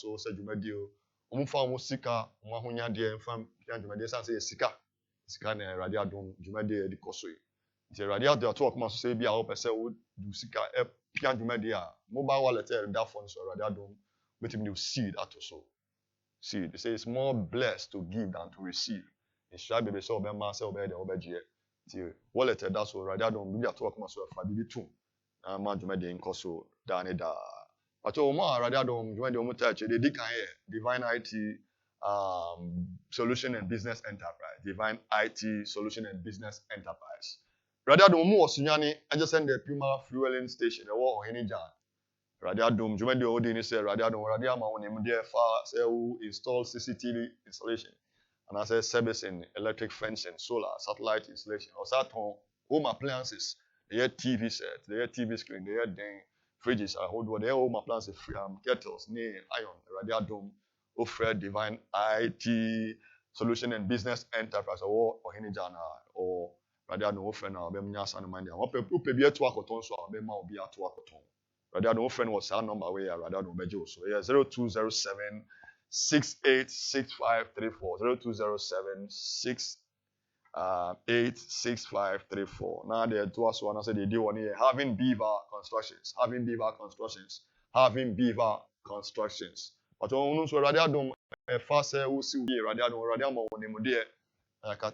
so say dwumadio omfa omo sika omo ahonya de mfa pia dwumadio san say sika na Awurade adom dwumadio di koso yi nti Awurade adom to akoma so say bia wo pese wo du sika pia dwumadio a mobile wallet that phone so Awurade adom betimi do seed atoso seed. They say it's more blessed to give than to receive. It's shy baby so be man say obey the obey tie wallet that so Awurade adom bi ato akoma so fa bibi tum man dwumadio nko so da ne da. But Awurade adom dwumadio mo touch they di kan here Divine IT Solution and Business Enterprise. Divine IT Solution and Business Enterprise. Awurade adom mo osunyane adjacent the Puma fueling station e wo ohene jan. Awurade adom dwumadio odi ni say Awurade adom Awurade ama wo nem dey fa say who install CCTV installation and I say service in electric fencing, solar, satellite installation, or saton home appliances. They have TV set, they have TV screen, they have fridges, I hold what they home appliances, kettles, iron, Awurade adom offer Divine IT Solution and Business Enterprise or Hinijana or Awurade adom offer na be mnyasa na mande. Ope bi eto akoton so be ma obi ato akoton. Awurade adom offer no was our number we Awurade adom beje so. Yeah 0207 686534 0207 686534. Now they to us one say they do one here having beaver constructions. But on so Awurade adom fa say wo si wie Awurade adom Awurade ama wo nem de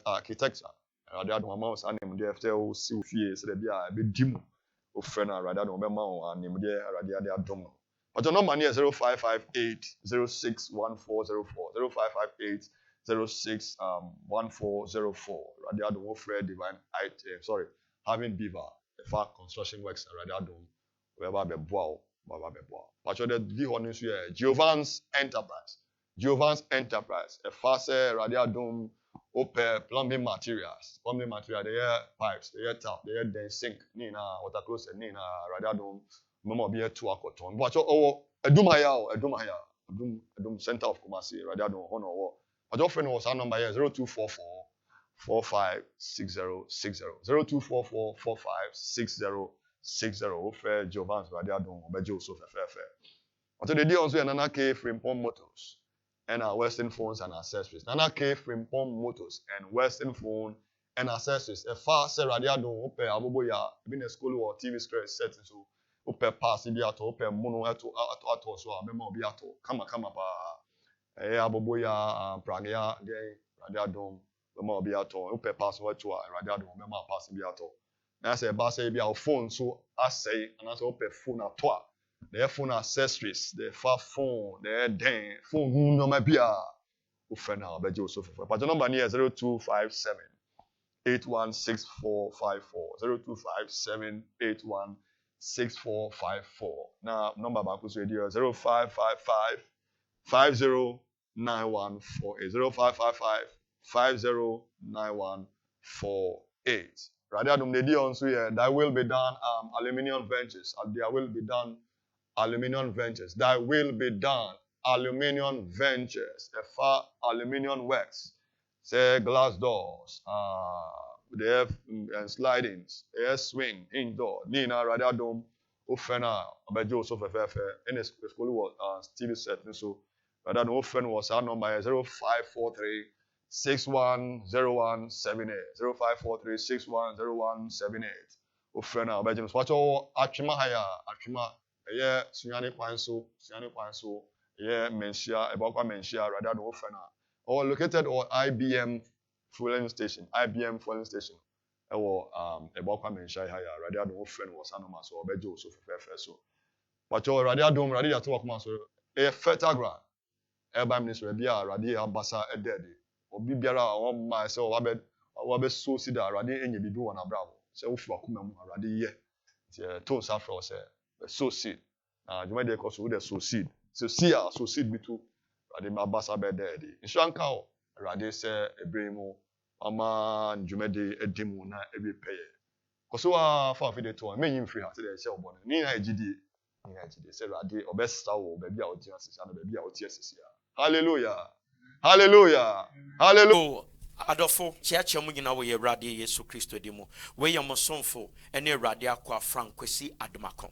architecture Awurade adom ama wo sa nem de say wo si fie say be a be dimu o friend Awurade adom be ma wo nem de Awurade adom no. But your number is 0558 061404 0558 061404. Awurade adom wo friend Divine IT having beaver fa construction works Awurade adom we ba be boa Baba Bebo. But the one is here, Giovan's Enterprise. A fast radiadom open plumbing materials. They have pipes, they have tap, they have sink, Nina, water closet, Nina, radiadom, Mama be a 2 cotton. But Edumaya, center of Kumasi, radiadom, honor. But your friend was our number here 0244 456060 0244 456060 fair Giovan's radiadom obejo so fair. But today also Nana K Frimpong Motors and our Western phones and accessories. Nana K Frimpong Motors and Western phone and accessories. A fast radiadom ope aboboya been a school or TV screen set so ope pass biato ope mono ato so abema biato kama pa aboboya pragya dey radiadom bema biato ope pass what to radiadom bema pass biato. Na say ba say bia phone so asay and say ope phone atwa. The phone accessories, the phone, the den phone no ma bia o friend na obeje so for. But the number here 0257 816454 0257 816454. Now number back so 0555 509148 0555 509148. Radiadom the on so here that will be done aluminium ventures. There will be done aluminium ventures. That will be done aluminium ventures. The far aluminium works. Say glass doors. They have slidings. They have swing indoor. Nina radiadom ofena obejo so fefe. In the school was TV set so radiadom ofena was our number 0543 610178 0543 610178. Ofena obejo so wacho atwima haya atwima yeah, Sunyani Kwanso, yeah, Menshia, Ebokwa Menshia, rather than Ofena. Or located or IBM fueling station, or Ebokwa Menshia, rather than Ofen was Anoma, so Bejo, so fair. But your radiadom, radia to work master, a fertile ground. Elba Minister, Bia, Radia, Bassa, a daddy, or Bibiara, or myself, Wabe so sida, Radi, and you be doing a bravo. So, if you are coming, Radi, to Safra, say. So seed. You might call so so seed. So seed be too. Radi mabasa be there. Inshanka o. Radi say ebremo. Ama njumede edimu na ebi peye. Koso wa fa fi de to. Me yin free ha. Say dey say obone. Ni na ejidi. Say Radi obesta wo baby a oti asisi na baby a oti asisi. Hallelujah. Adofo chiachi mu gina wo ye Radi Yesu Kristo di mu. We ye mo sonfo ene Radi akwa Frankwesi Adumakon.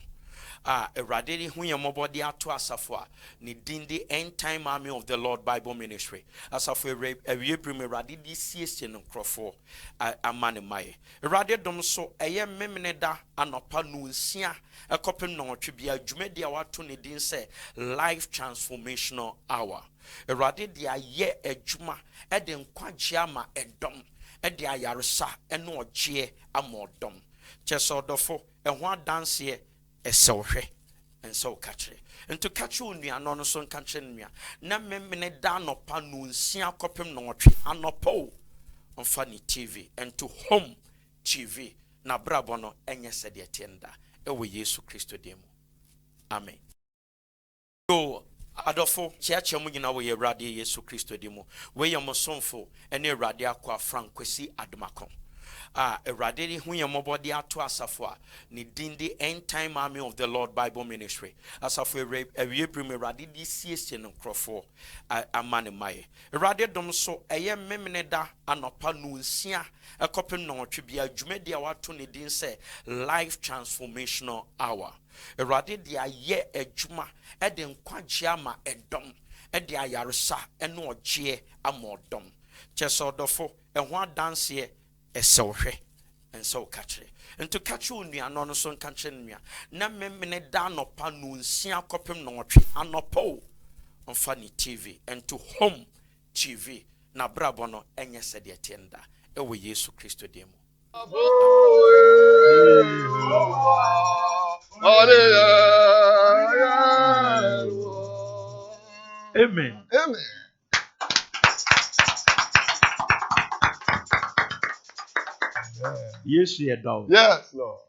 Erade hu ye mobodi ato asafo a ne din de End Time Army of the Lord Bible Ministry. Asafo ewie prim erade di siesie no krofo amane maye. Erade dom so eye memene da anopa no nsia ekopem no otwe bia dwumadi a wato ne din se Life Transformational Hour. Erade dia ye adwuma e de nkwagye ama edom e de ayaresa e no ogye amodom. Chesodofo ehwo adanse esewhwe enso kachre into kachu nua no so nkachre nua na memene da nopa no nsia kopem no otwe anopo onfa ni TV into home TV na brabo no enye sede tienda ewo Yesu Kristo demu amen. So adofo chiachi mu nyina wo ye Awurade Yesu Kristo demu we ye mosomfo ene Awurade akwa Frankwesi Adomakon Erade hu ye mobodi ato asafo a ne din de End Time Army of the Lord Bible Ministry. Asafo ewie prim erade di siesie no krofo amane maye. Erade dom so eye memene da anopa no nsia ekopem no otwe bia dwumadi a wato ne din se Life Transformational Hour. Erade dia ye adwuma e de nkwagye ama edom e de ayaresa e no ogye amodom. Chesodofo ehwo adanse esewhwe enso kachre into kachu nua no so nkachre nua na memene da nopa no nsia kopem no otwe anopo onfa ni TV into home TV na brabo no enye sede tienda ewo Yesu Kristo demu Amen. Amen. Yes, ye do. Yes, Lord.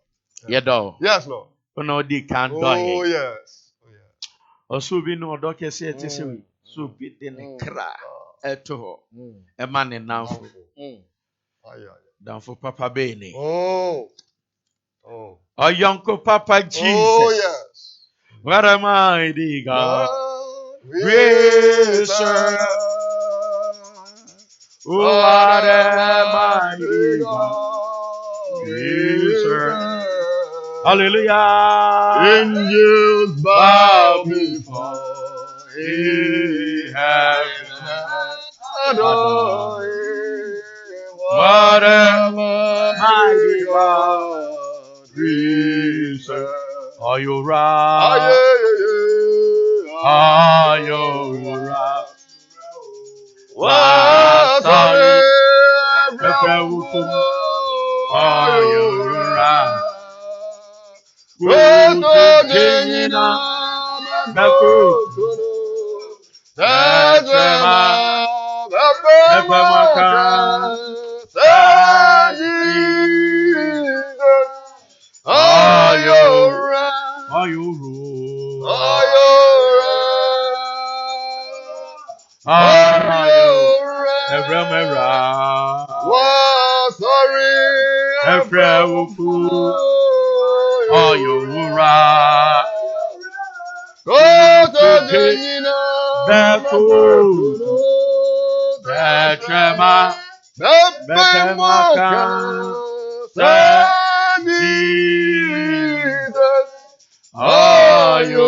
Ye do. Yes, Lord. Ono di kan do Oh, he. yes. Oh, yes. Oso bi no do kese ete se wi. So bi de ne kra eto ho. E ma ne nanfo. Ay, ay. Danfo papa be ni. Oh. Oh. Oyonko papa Jesus. Oh, yes. What am I, the God? God, We we serve. serve. What am I, the the God? God We we serve. serve. Hallelujah. Angels bow before He Him. has Adore Him. What a mighty God we serve. Are you Aye, right? aye, aye. Are you right? Wa sorry, Are you right? Roto Jenina, Nakutu, Tajama, Bapamaka, Jesus, are you right? Are you right? Are you right? Are you right? Everywhere. Wa sorry, Efrewufu. Are you right? Roto Jenina, Nakutu, Tajama, Bapamaka, Jesus, are you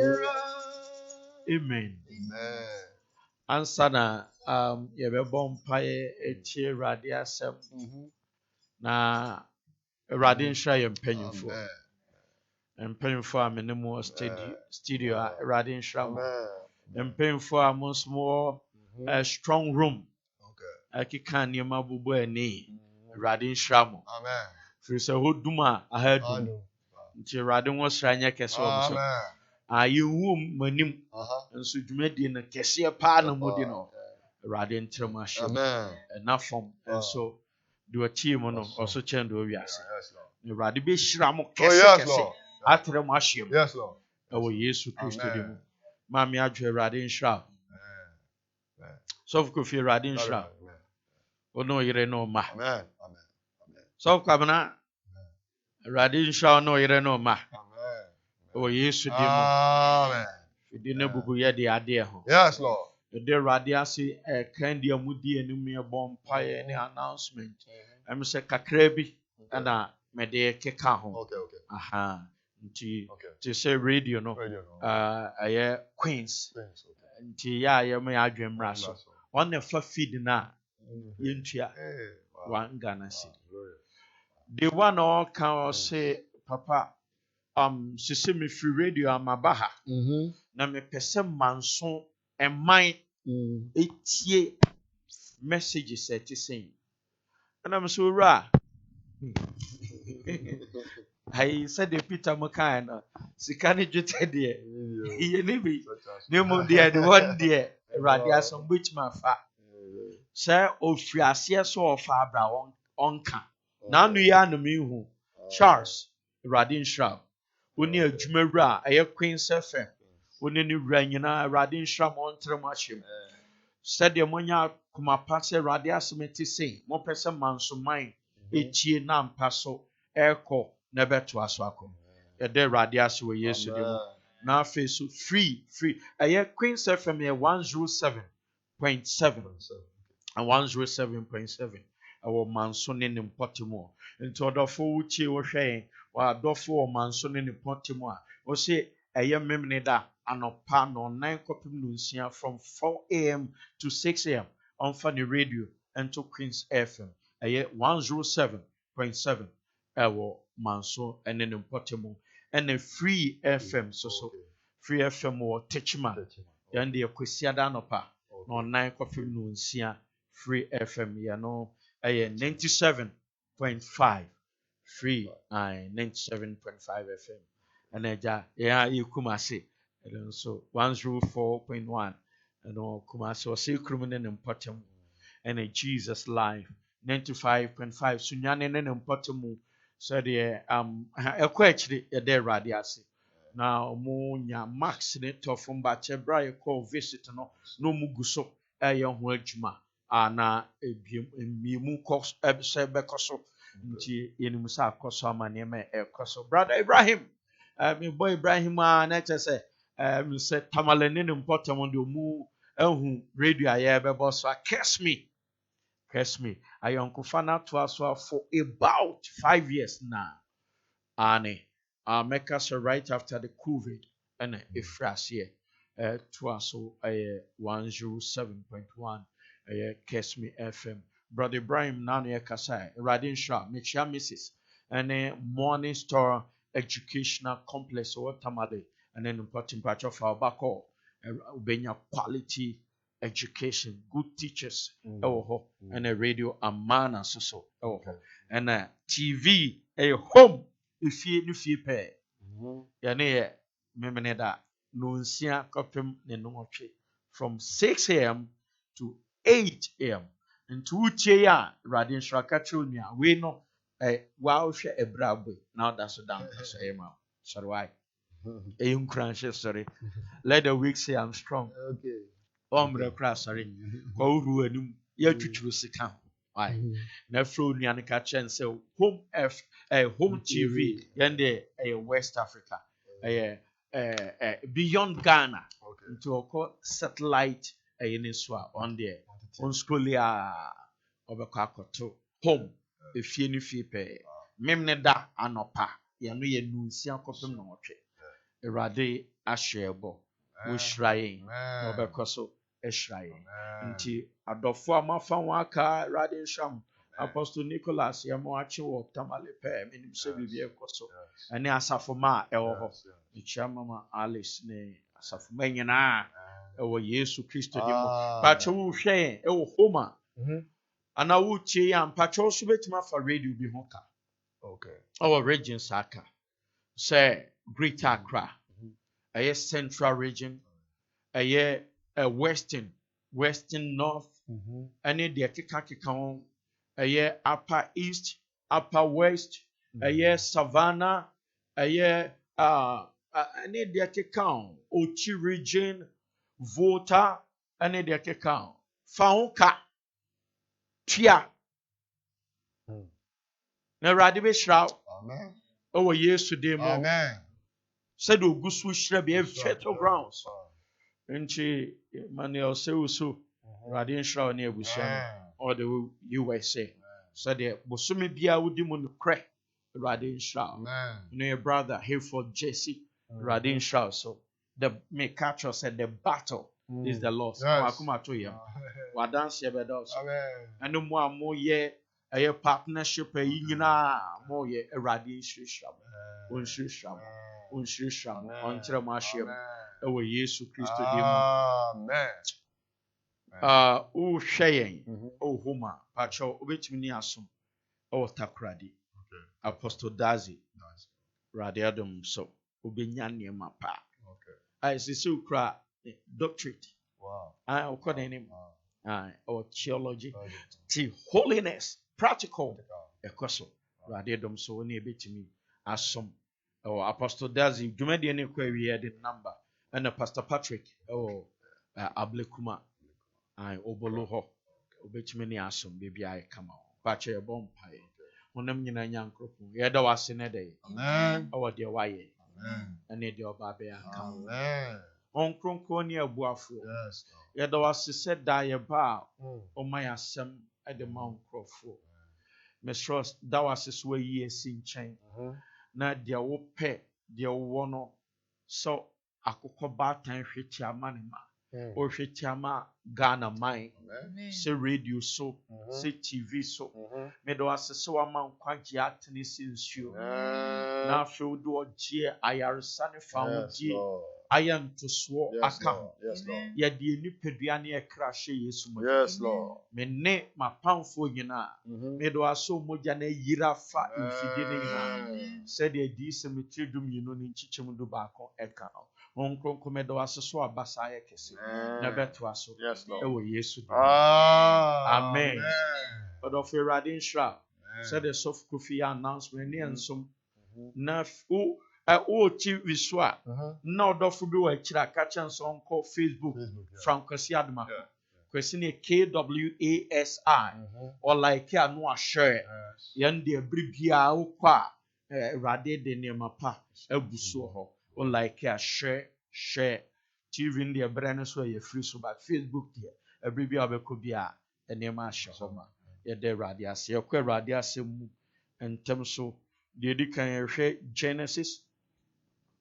right? Amen. Amen. Answer na yɛbɛbɔ mpaeɛ etie Awurade asɛm na Awurade nhyira yɛn mpanyinfoɔ. Mpanyinfoɔ a me ne mo wɔ studio a Awurade nhyira mo. Mpanyinfoɔ a mo nso mo wɔ strong room ɛkeka nneɛma bobɔ ani. Awurade nhyira mo. Amen. Firi sɛ hɔ dum a aha dum. Nti Awurade ho sra nyɛ kɛse wɔ mo so. Yɛnwu mo anim nso dwumadie no kɛseɛ paa na mo di no. Awurade ntrɛ mo ahyɛ mu. Ɛna fam nso deɛ ɔkyee mu no ɔso kyɛn deɛ ɔwi ase. Awurade bɛhyira mo kɛse atrɛ mo ahyɛ mu. Ɛwɔ Yesu Kristo di mu. Maame adwo Awurade nhyira. Sɔfo Kofi Awurade nhyira. Ɔne ɔyere ne ɔma. Sɔfo Kwabena Awurade nhyira ɔne ɔyere ne ɔma. Ɛwɔ Yesu di mu. Fidi ne bubu yɛ de adeɛ ho. Yes, Lord. Yɛde Awurade ase ɛkan deɛ mu di anim yɛbɔ mpaeɛ ne announcement. Ɛm sɛ kakra bi ɛna mɛde keka ho. Okay. Aha. To say radio no Queens nti ya me adwem raso on the feed na yentua one Ghana city the one all can say papa sisi me free radio amabaha na me pese manso eman etie messages saying and I'm so ra I said the Peter Makana sika ne dwetɛ deɛ ye ne bi ne mu deɛ de one deɛ awurade asɛm bɛtumi afa sɛ ofiri aseɛ so ɔfa abra ɔnka n'ano yi ano mehu Charles awurade nhyira woni adwumawura a ɛyɛ Queen's FM woni ne wura nyinaa awurade nhyira ma ɔntere mu ahyɛ mu sɛdeɛ monya kuma pa sɛ awurade asɛm te sei mopɛ sɛ mansoman etie na mpa so ɛkɔ na bɛto aso akɔ yɛde awurade ase wɔ yesu de mu na afei so free ɛyɛ Queen's FM yɛ 107.7 and 107.7 ɛwɔ manso ne ne mpɔte mu nti ɔdɔfo wotie wɔhwɛ yɛn wɔadɔfo wɔ manso ne ne mpɔte mu a wɔse ɛyɛ memene da anɔpa no 9 kɔpem no nsia from 4 a.m. to 6 a.m. ɔmfa ne radio into Queen's FM ɛyɛ 107.7 ɛwɔ manso ɛne ne mpɔte mu ɛna free FM so free FM wɔ Techma yɛn deɛ kwasiada anɔpa na 9 kɔpem no nsia free FM yɛ no ɛyɛ 97.5 free 97.5 FM ɛna ɛgya yɛn a Kumasi ɛno nso 104.1 ɛno Kumasi ɔsɛ kurom ne ne mpɔte mu ɛna Jesus Live 95.5 sunyane ne ne mpɔte mu sɛdeɛ ɛkɔ akyire yɛde awurade ase na ɔmo nya max ne tɔfo mbakyɛ bra yɛkɔ visit no na ɔmo gu so ɛyɛ ho adwuma na emiemu kɔ sɛ bɛkɔ so nti yɛnim sɛ akɔ so ama nneɛma ɛkɔ so brother Ibrahim me boy Ibrahim a na kyerɛ sɛ sɛ tamale ne ne mpɔtam de ɔmo ahu radio a yɛbɛbɔ so Curse Me ayɔnkofa no atoa so for about 5 years now ane mɛka sɛ right after the COVID ɛna ɛfiri aseɛ toa so 107.1 Curse Me FM brother Ibrahim na no yɛkasa awurade nhyira mekyia Mrs. ɛne Morning Star Educational Complex wɔ Tamale ɛne no mpɔtempatwɔ fa ɔbakɔ wobɛnya quality education, good teachers, and a radio amana so and a TV a home if you pay. Yane memeneda nunsia kopim ne noche from 6 a.m. to 8 a.m. and 2 ya radin shrakatunia we no a wow she a brabo now that's a down sorry why a crunch sorry let the week say I'm strong. Okay. Omre kra sorry kwa uru anum ya twitwuru sika why na fro nuane ka chen say home TV yende West Africa beyond Ghana into a satellite in so on there on scholia obekwa akoto home efie ni fie pe memne da anopa ya no ye nunsia kopem na otwe erade ahyebo wo shrayin obekwa so eshrayin nti adofo amafa waka erade sham Apostle Nicholas yamo achi wo Tamale pe menim se bibie ekoso ene asafo ma ewo ho ichia mama Alice ne asafo ma nyina ewo Yesu Kristo di mo pacho wo hwe ewo homa ana wo tie ya pacho so betima fa radio bi ho ka our region saka say Greater Accra Central region Western North any de keka won Upper East, Upper West, Savannah, any de keka Ochi region, Volta, any de keka Faunka, Tia. Na radibe shra. Amen. Oh yesterday mo. Amen. Said ogusu shra be fertile grounds. Nchi Manuel Seuso, Radian Shroud near Busan, or the USA. So the Bosumi Bia would demon crack, Radin Shao. Amen. You know your brother here for Jesse. Radin Shao. So the Mekacho said the battle is the Lord's. Yes. Wadance yebedos. Amen. And no more ye a partnership a yina more ye a Radin Shisham. Unshisham. Unshisham. Until Mashim. Ewe Yesu Christo Amen. Shayen. Oh Homa. Pacho Ubitmini Asum. Oh Takradi. Apostle Dazi. Radiadum so. Ubinyani mapa. I see so cry doctorate. Wow. I call the name. Or theology. Holiness. Practical. A course. Radiadum so near bit to me. Asum. Or Apostle Dazi. Do me any query the number. And Pastor Patrick. Ablekuma. I Oboloho. Obetmini Asum. Baby I come out. Patrick a bomb pie. Onam nyina nyankropo yɛda wase ne de Amen. ɛwɔ deɛ wayɛ Amen. ɛne deɛ ɔba bɛyɛ aka Amen. ɔnkronkron ne abuafo Yes. yɛda wase sɛ da yɛba a ɔma yɛ asɛm ɛde ma nkurɔfo mesrɛ da wase so ayi asi nkyɛn na deɛ wopɛ deɛ wowɔ no sɛ akokɔ baatan hwete ama ne ma ɔhwete ama Ghana man sɛ radio so sɛ TV so mede wase sɛ wama nkwagye atene sɛ nsuo na afei wode ɔgyeɛ ayaresa ne fa wo gye ayɛ ntosoɔ aka ho yɛde nipadua ne ɛkra hyɛ Yesu mu mene mapamfoɔ nyinaa mede wase mogya no ayira fa mfidie no nyinaa sɛdeɛ adii sɛ metiri du mmienu ne nkyekyɛm du baako ɛka no Onkronko mede wase so abasa ayɛ kɛse na bɛtoa so ɛwɔ Yesu din amen ɔdɔfo Awurade nhyira sɛdeɛ sɔfo Kofi yɛ announcement ne nsom na wokyi wiso a na ɔdɔfo bi wɔ akyiri a ka kyɛn sɛ ɔnkɔ Facebook from Kwasi Adoma Kwasi ne KWASI ɔlike a no ahyɛ yɛn deɛ bere biara wokɔ a Awurade de nneɛma pa agu so hɔ like a share TV in the brand so you free so but Facebook there every be abeko bia enema ahye homa ye de radiase ye kwa radiase mu entem so de di kan hwe Genesis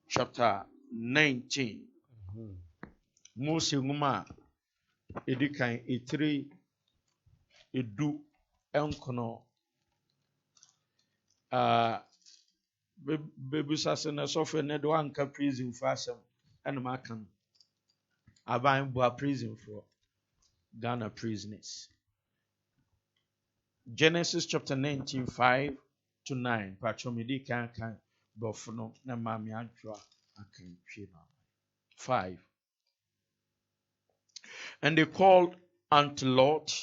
chapter 19 Mose nguma edi kan etiri edu enkono Baby Sassana suffer net one can prison for some and Markham. I buy a prison for Ghana prisoners. Genesis chapter 19, 5 to 9. Patromidi can Bofono, Namami Antra, I can 5. And they called unto Lot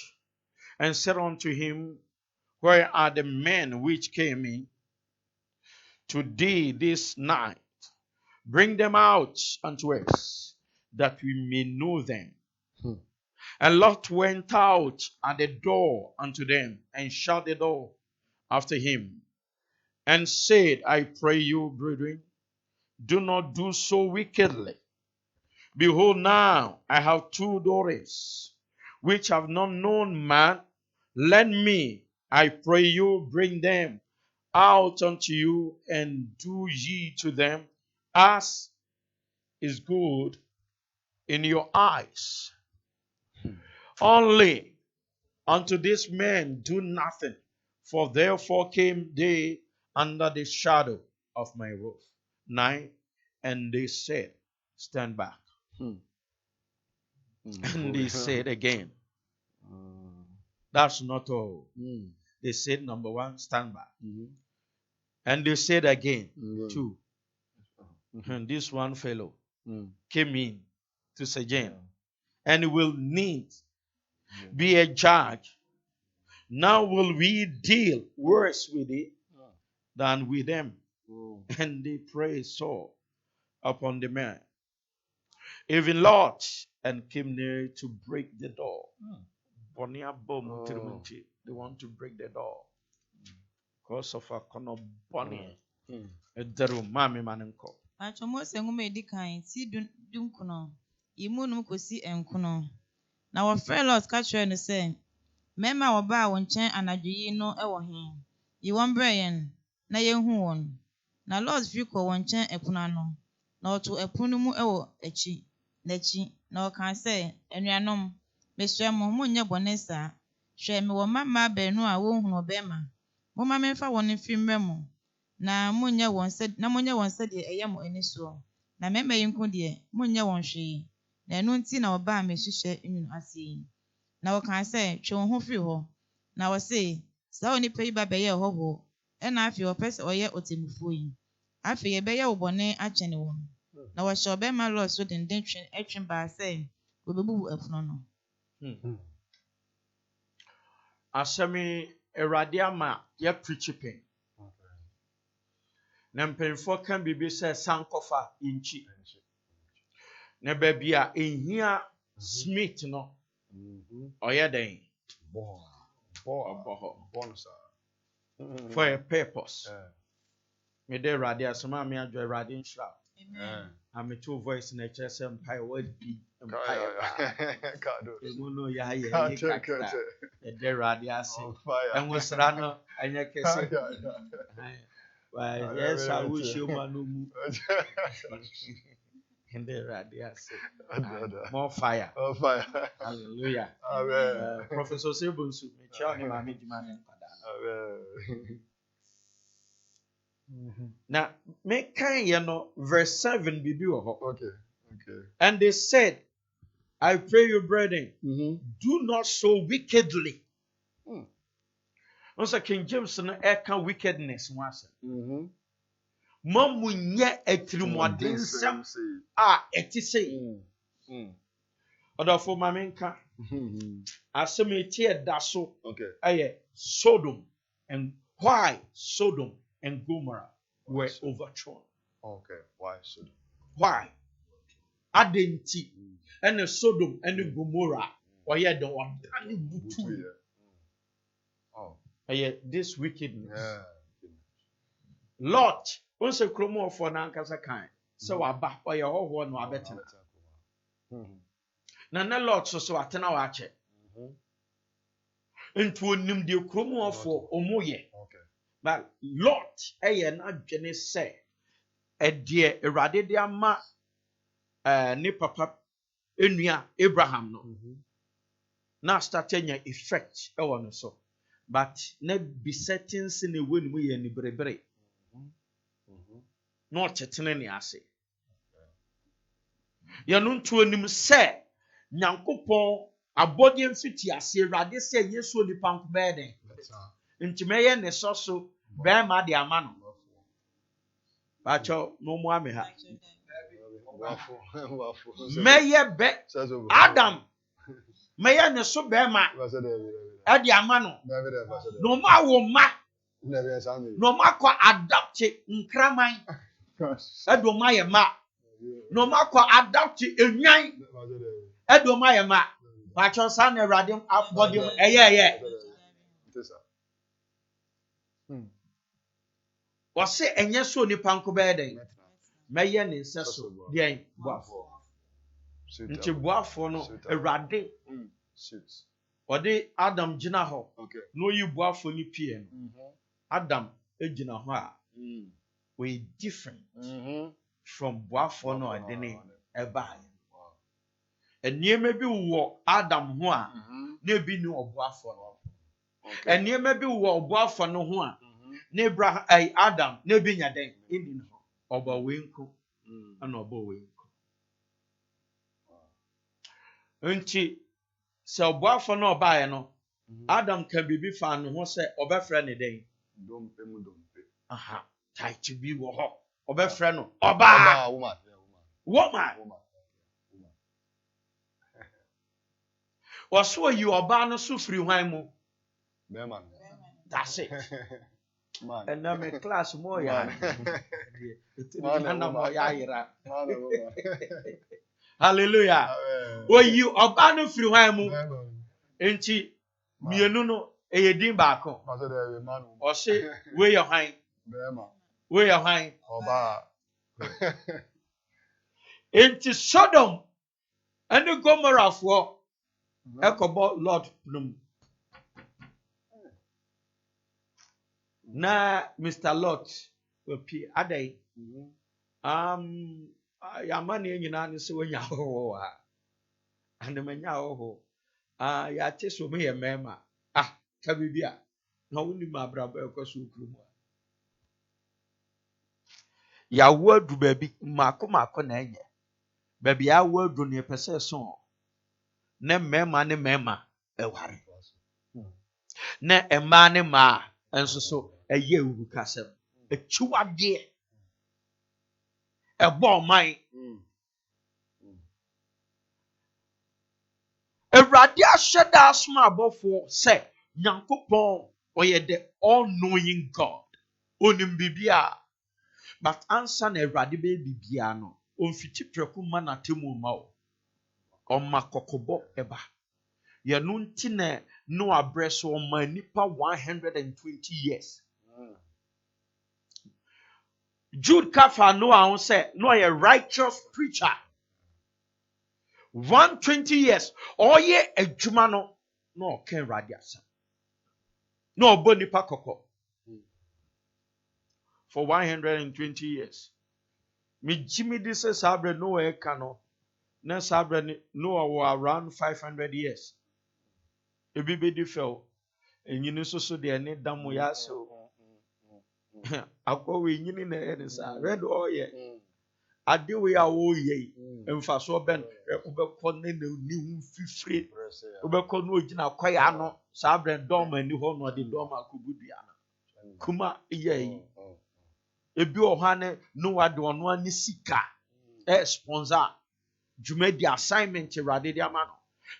and said unto him, where are the men which came in today this night? Bring them out unto us, that we may know them. And Lot went out at the door unto them, and shut the door after him, and said, I pray you, brethren, do not do so wickedly. Behold, now I have 2 daughters, which have not known man. Let me, I pray you, bring them out unto you, and do ye to them as is good in your eyes. Only unto these men do nothing, for therefore came they under the shadow of my roof. 9. And they said, stand back. And they said again, that's not all. They said, number 1, stand back. And they said again, 2. And this one fellow came in to Sajan, and will need be a judge. Now will we deal worse with it than with them? And they prayed so upon the man, even Lot, and came near to break the door. They want to break the door because of a kind of bunny. Mose ngume edi kan si dunkuno imunum kosi enkuno na wɔfrɛ Lot ka kyerɛ no sɛ mɛma wɔba a wɔn nkyɛn anadwo yi no wɔ he yi wɔn brɛ yɛn na yɛnhu wɔn. Na Lot fi kɔɔ wɔn nkyɛn ɛpono ano, na ɔtoo ɛpono no mu wɔ n'akyi, na ɔkaa sɛ, anuanom, mesrɛ mo, monnyɛ bɔne saa. Hwɛ, mewɔ mmammaa baanu a wonhunu ɔbarima. Momma memfa wɔn mfi mmrɛ mo, na monyɛ wɔn sɛdeɛ ɛyɛ mo ani soɔ. Na mmarima yi nko deɛ, monnyɛ wɔn hwee. Na ɛno nti na wɔbaa m'asuhyɛ nwunu ase yi. Na wɔkaa sɛ, twe wo ho firi hɔ. Na wɔse, saa onipa yi ba bɛyɛ ɔhɔhoɔ, ɛna afei ɔpɛ sɛ ɔyɛ otemmufoɔ yi. Afei yɛbɛyɛ wo bɔne akyɛ wɔn. Na wɔhyɛ ɔbarima Lot so denden twe baa sɛ wɔbɛbubu ɛpono no. Asɛm yi Awurade ama yɛpirikyi pɛn. Na mpanyinfoɔ ka biribi sɛ sankɔfa nkyi. Na baabi a ehia Smith no ɔyɛ dɛn? For a purpose. Me de Awurade asɛm a me adwo Awurade nhyira. I'm two voice na kyerɛ sɛ mpae wadi mpae. Emu no yɛ kakra. Ɛde Awurade ase. Ɛnwo sra no ɛnyɛ kɛse. Yes, I wish you man no mu. And the Awurade ase. More fire. More fire. Hallelujah. Amen. Professor Sebunsu, me kyerɛ ne maame di man Amen. Now, make kind verse 7 bibi wɔ hɔ. Okay. And they said, I pray you, brethren, do not so wickedly. Also, King James no ɛka wickedness ho asɛm. Mamu nyɛ atirimɔdensɛm a ɛte sɛ. Ɔdɔfo ma menka. Asɛm eti ɛda so ɛyɛ Sodom, and why Sodom and Gomorrah were overthrown. Okay, why Sodom? Why? Adenti and Sodom and Gomorrah. Or yet the one butu. Oh, this wickedness. yeah. Lot, once a chromo for Nankasa kind. So I back or your whole one were better. Nana Lot so atena wache. Into nim the chromo for Omoye. Okay. But Lot, na dwene say, dear Awurade de ama ne papa enua Abraham no. Na start nya effect ɛwɔ no so. But na be settings in the way mu yɛ ni berebere. No tetene ne ase. Yɛ no nto anim sɛ Nyankopɔn abɔde mfiti ase Awurade sɛ Yesu onipa nko bɛyɛ den. Nti mɛyɛ ne so bɛrima de ama no. Bacho no mo ame ha. Mɛyɛ bɛ Adam. Mɛyɛ ne so bɛrima. Ɛde ama no. No ma wo ma. No ma kɔ adapt nkraman. Ɛdo ma yɛ ma. No ma kɔ adapt enwan. Ɛdo ma yɛ ma. Bacho sa na Awurade abɔde ɛyɛ. Wɔse enye so nipa nko bɛyɛ den. Mɛyɛ ne nse so deɛn boafo. Nti boafo no Awurade ɔde Adam gyina hɔ. No yi boafo ni pie no. Adam gyina hɔ a we different from boafo no ɔde ne ɛba. Nneɛma bi wɔ Adam ho a na bi ni ɔboafo no. Nneɛma bi wɔ ɔboafo no ho a na Abraham Adam na bi nya den ɛni no. Ọba wenko ana ọba wenko. Nti sɛ ɔboafo no ɔbaeɛ no Adam ka bibi fa no ho sɛ ɔbɛfrɛ ne den Dompe. aha tight bi wɔ hɔ ɔbɛfrɛ no ɔbaa woman wɔso yi ɔbaa no so firi hwan mu Bɛman. that's it. Man. And now my class more ya. Hallelujah. When you abandon free home, enti mienu no eyedin baako. O say we your high. We your high. Oba. Enti Sodom and Gomorrah for Echobo Lord Plum. Na Mr. Lot opi adai. Yamani nyina ne se wonya ho ha. Anemanya ho. Ya te so me ye mema. Ka bibia. Na woni ma braba ekoso krum. Ya wadu baby mako na enye. Baby ya wadu ne pese so. Ne mema eware. Na ema ne ma enso so eye uru kasem. Echiwade. Ebo man. Ewrade ahyeda asoma abofo se Nyankopon oye the all knowing God. Onim bibia. But answer na Ewrade be bibia no. Onfiti preku ma na temu ma o. Oma kokobo eba. Ye no nti na no abreso oma nipa 120 years. Jude Kafa no a say no a righteous preacher. 120 years. Oye adwuma no ken radiasa. No obo nipa koko. For 120 years. Me Jimmy this sabre no e kano. Na sabre no around 500 years. Ebi be di fell. Enyini so de ne damu ya so. Akwa we nyini na e sa red oil. Ade we a wo ye. Emfa so ben ubekọ ne ni hu fifire. Ubekọ no ogina kwaya no sabre dom ani ho no de dom akobudua no. Kuma ye. Ebi ohane no wade ono ani sika. Sponsor Jumedi assignment Rade de amano.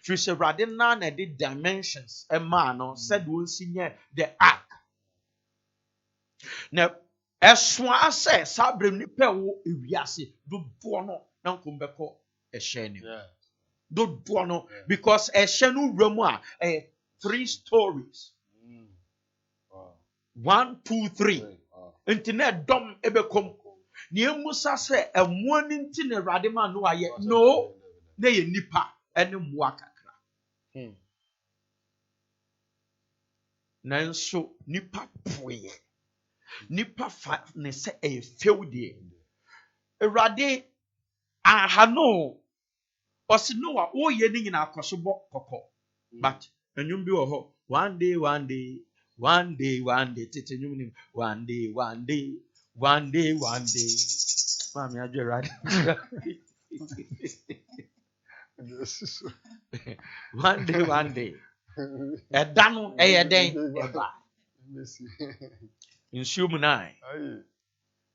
Fi se Rade na the dimensions no said won sinye the ark. Na eswa ase sabre nipa wo ewiase do no na nkombeko ehye ni. Do no because ehye no wramu a 3 stories. 1 2 3 internet dom ebekom ni emusa se emu ani nti na Rade ma no aye no na ye nipa ene mmoa kakra. Nanso nipa poye nipa fa ne se e fewde Rade ahano osi no a wo ye ni nyina akosobo kokko but enwum bi wo ho one day tete nyum ni one day mami ajo Rade one day edano eyeden eba nsumu nai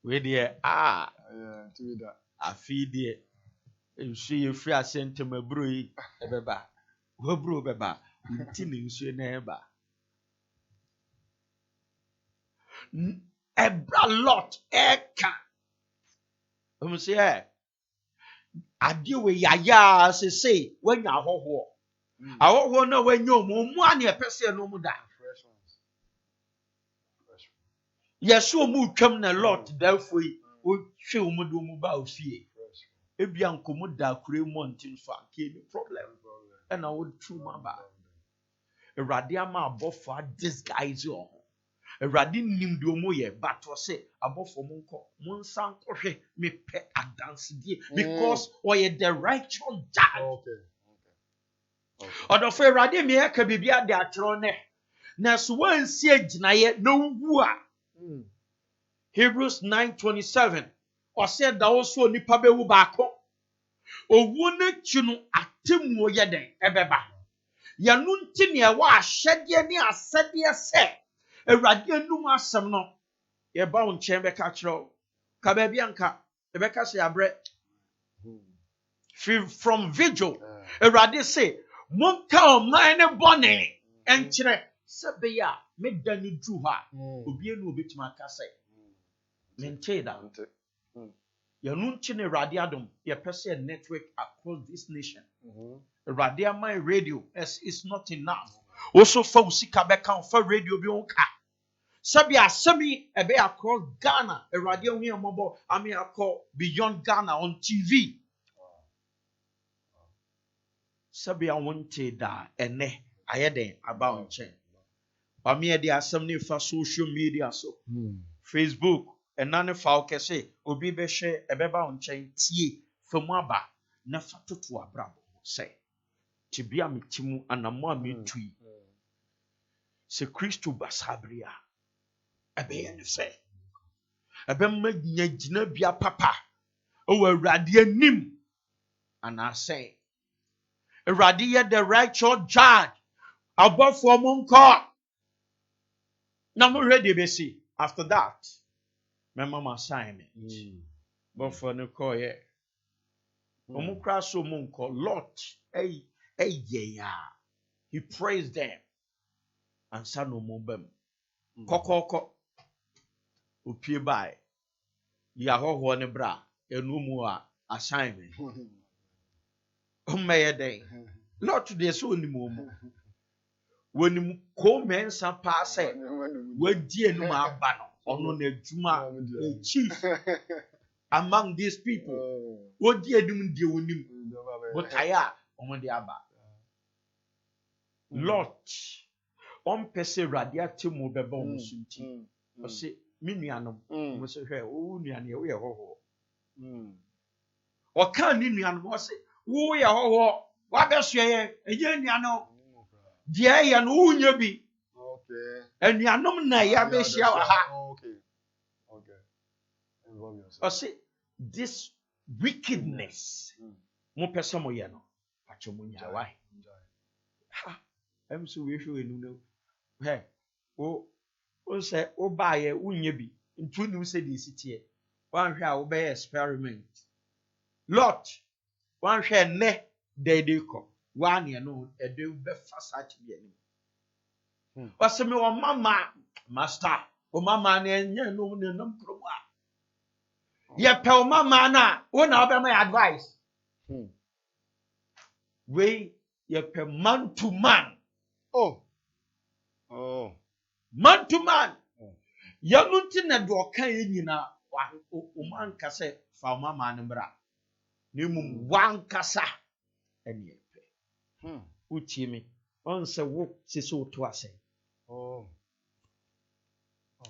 we de afi de nsu ye free asentem aburo yi ebeba waburo beba nti ne nsu na eba ebra lot eka say ade we yaya se wanya ahoho ahoho na wanya omu ani epese no mu da yeso mu twam na lot da foi o twe omu do mu ba ofie ebia nkomu da kure montin so ake ni problem na wo true ma ba Ewrade ama abofo disguise o Ewrade nim de omu ye but o say abofo mu nko mu nsan kohwe me pe adanse die because oye the righteous judge. Odofo Ewrade me aka bibia de atro ne na so wansi aginaye na wu a Hebrews 9:27 or said that also nipa be wu baako owu na chunu atemu ye den ebeba yanu nti ne wa ahyede ne asede se Ewrade anum asem no ye ba wo nchen be ka kiro ka ba bia nka e be ka se abre from vigil Ewrade say monka o man ne bone enkyere se be ya medani dru ha obi enu obetima ka say menche da yanu nti ne Ewrade adom ye pese network across this nation Radio my radio is not enough. Also for usika beka for radio bi onka. Sabi asemi ebe across Ghana, a radio here mobile, I mean I call beyond Ghana on TV. Sabi I wanted da ene ayeden about chain. Wame de asem ne fa social media so. Facebook ɛna ne fa kɛse obi bɛhwɛ ɛbɛba wo nkyɛn tie famu aba na fa toto abrabo sɛ tibia metimu anamo a metui sɛ Kristo basabria ɛbɛyɛ ne sɛ ɛbɛma gyina bia papa ɛwɔ Awurade anim anasɛ Awurade yɛ the righteous judge abɔfoɔ mo nkɔ na mo ready bɛsi after that mɛma mo assignment bɔfoɔ no kɔɔyɛ ɔmo kora so mo nkɔ Lot ɛyɛ ya he praised them ansa no mo bam kɔkɔkɔ opie bae yɛahɔhoɔ ne bra ɛnu mu a assignment ɔmmɛyɛ dɛn Lot deɛ sɛ onim ɔmo wɔnim kɔmɛnsa paa sɛ wadi enum aba no ɔno na adwuma chief among these people wadi enum deɛ onim botae a ɔmo de aba Lot ɔmpɛ sɛ Awurade ate mu bɛba ɔmo so nti ɔse me nuanom ɔmo sɛ hwɛ wo nuane woyɛ hɔhoɔ ɔka ne nuanom ɔse woyɛ hɔhoɔ wabɛsoɛ yɛ ɛnyɛ nuanom deɛ ɛyɛ no wonya bi anuanom na ɛyɛ abɛhyia wɔ ha ɔse this wickedness mopɛ sɛ moyɛ no atwɛ mo nyawae ha ɛm sɛ woehwɛ enu no hɛ wo sɛ wobaayɛ wonya bi nti wonim sɛ deɛ ɛsi teɛ woanhwɛ a wobɛyɛ experiment Lot woanhwɛ nnɛ dɛde kɔ woaneɛ no ɛde bɛfa saa kyebia anim ɔsɛ me wɔ mama master o mama no ɛnyɛ no ne nam kurom a yɛpɛ o mama no a wo na wobɛma yɛ advice wei yɛpɛ man to man man to man yɛno nti na de ɔka yɛ nyinaa ɔmanka sɛ fa wo mama no mbra na mmom wankasa ɛne yɛpɛ wotie me ɔn sɛ wo se sɛ woto asɛ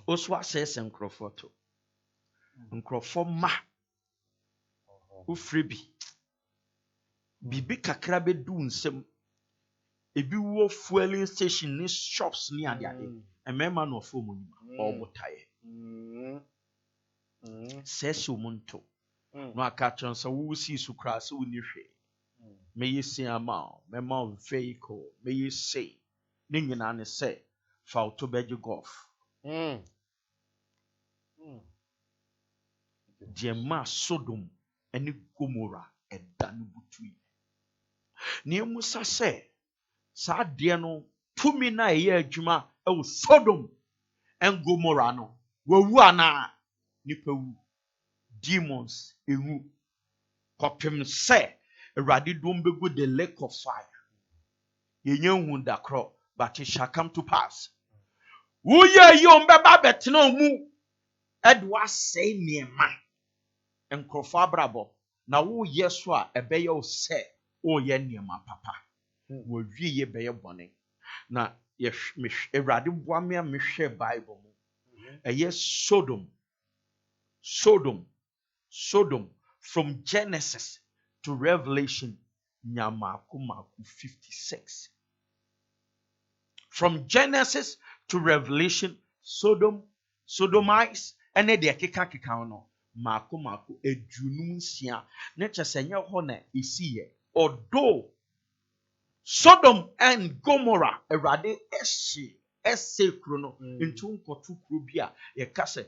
woso asɛ sɛ nkurɔfoɔ to nkurɔfoɔ ma wofiri bi biribi kakra bɛdu nsɛm ebi wɔ fueling station ne shops ne adeade mmarima na ɔfɔ mu nyima ɔbotaeɛ sɛ sɛ ɔmo nto na aka kyerɛ sɛ wo sii so koraa sɛ wonni hwee mɛyɛ si ama wo mɛma wo vehicle mɛyɛ sei ne nyinaa ne sɛ fa wo to bɛgye golf deɛ maa Sodom ne Gomora ɛda no butui na emu sa sɛ saa deɛ no tumi na ɛyɛ adwuma ɛwɔ Sodom and Gomora no wawu anaa nipa wu demons ewu kɔpem sɛ Awurade dom bɛgu the lake of fire yɛnyɛ hu da korɔ but it shall come to pass woyɛ yi ɔmbɛba bɛtena mu ɛde wasɛe nneɛma nkurɔfoɔ abrabɔ na woyɛ so a ɛbɛyɛ wo sɛ woyɛ nneɛma papa wɔwie yɛ bɛyɛ bɔne na Awurade boa me a mehwɛ Bible mu ɛyɛ Sodom from Genesis to Revelation nyamaako 56 from Genesis to Revelation Sodomites ɛne deɛ keka no maako aduonum nsia ne kyɛ sɛ nyɛ hɔ na ɛsiyɛ although Sodom and Gomorrah Awurade ɛsɛ kuro no nti nkɔto kuro bi a yɛka sɛ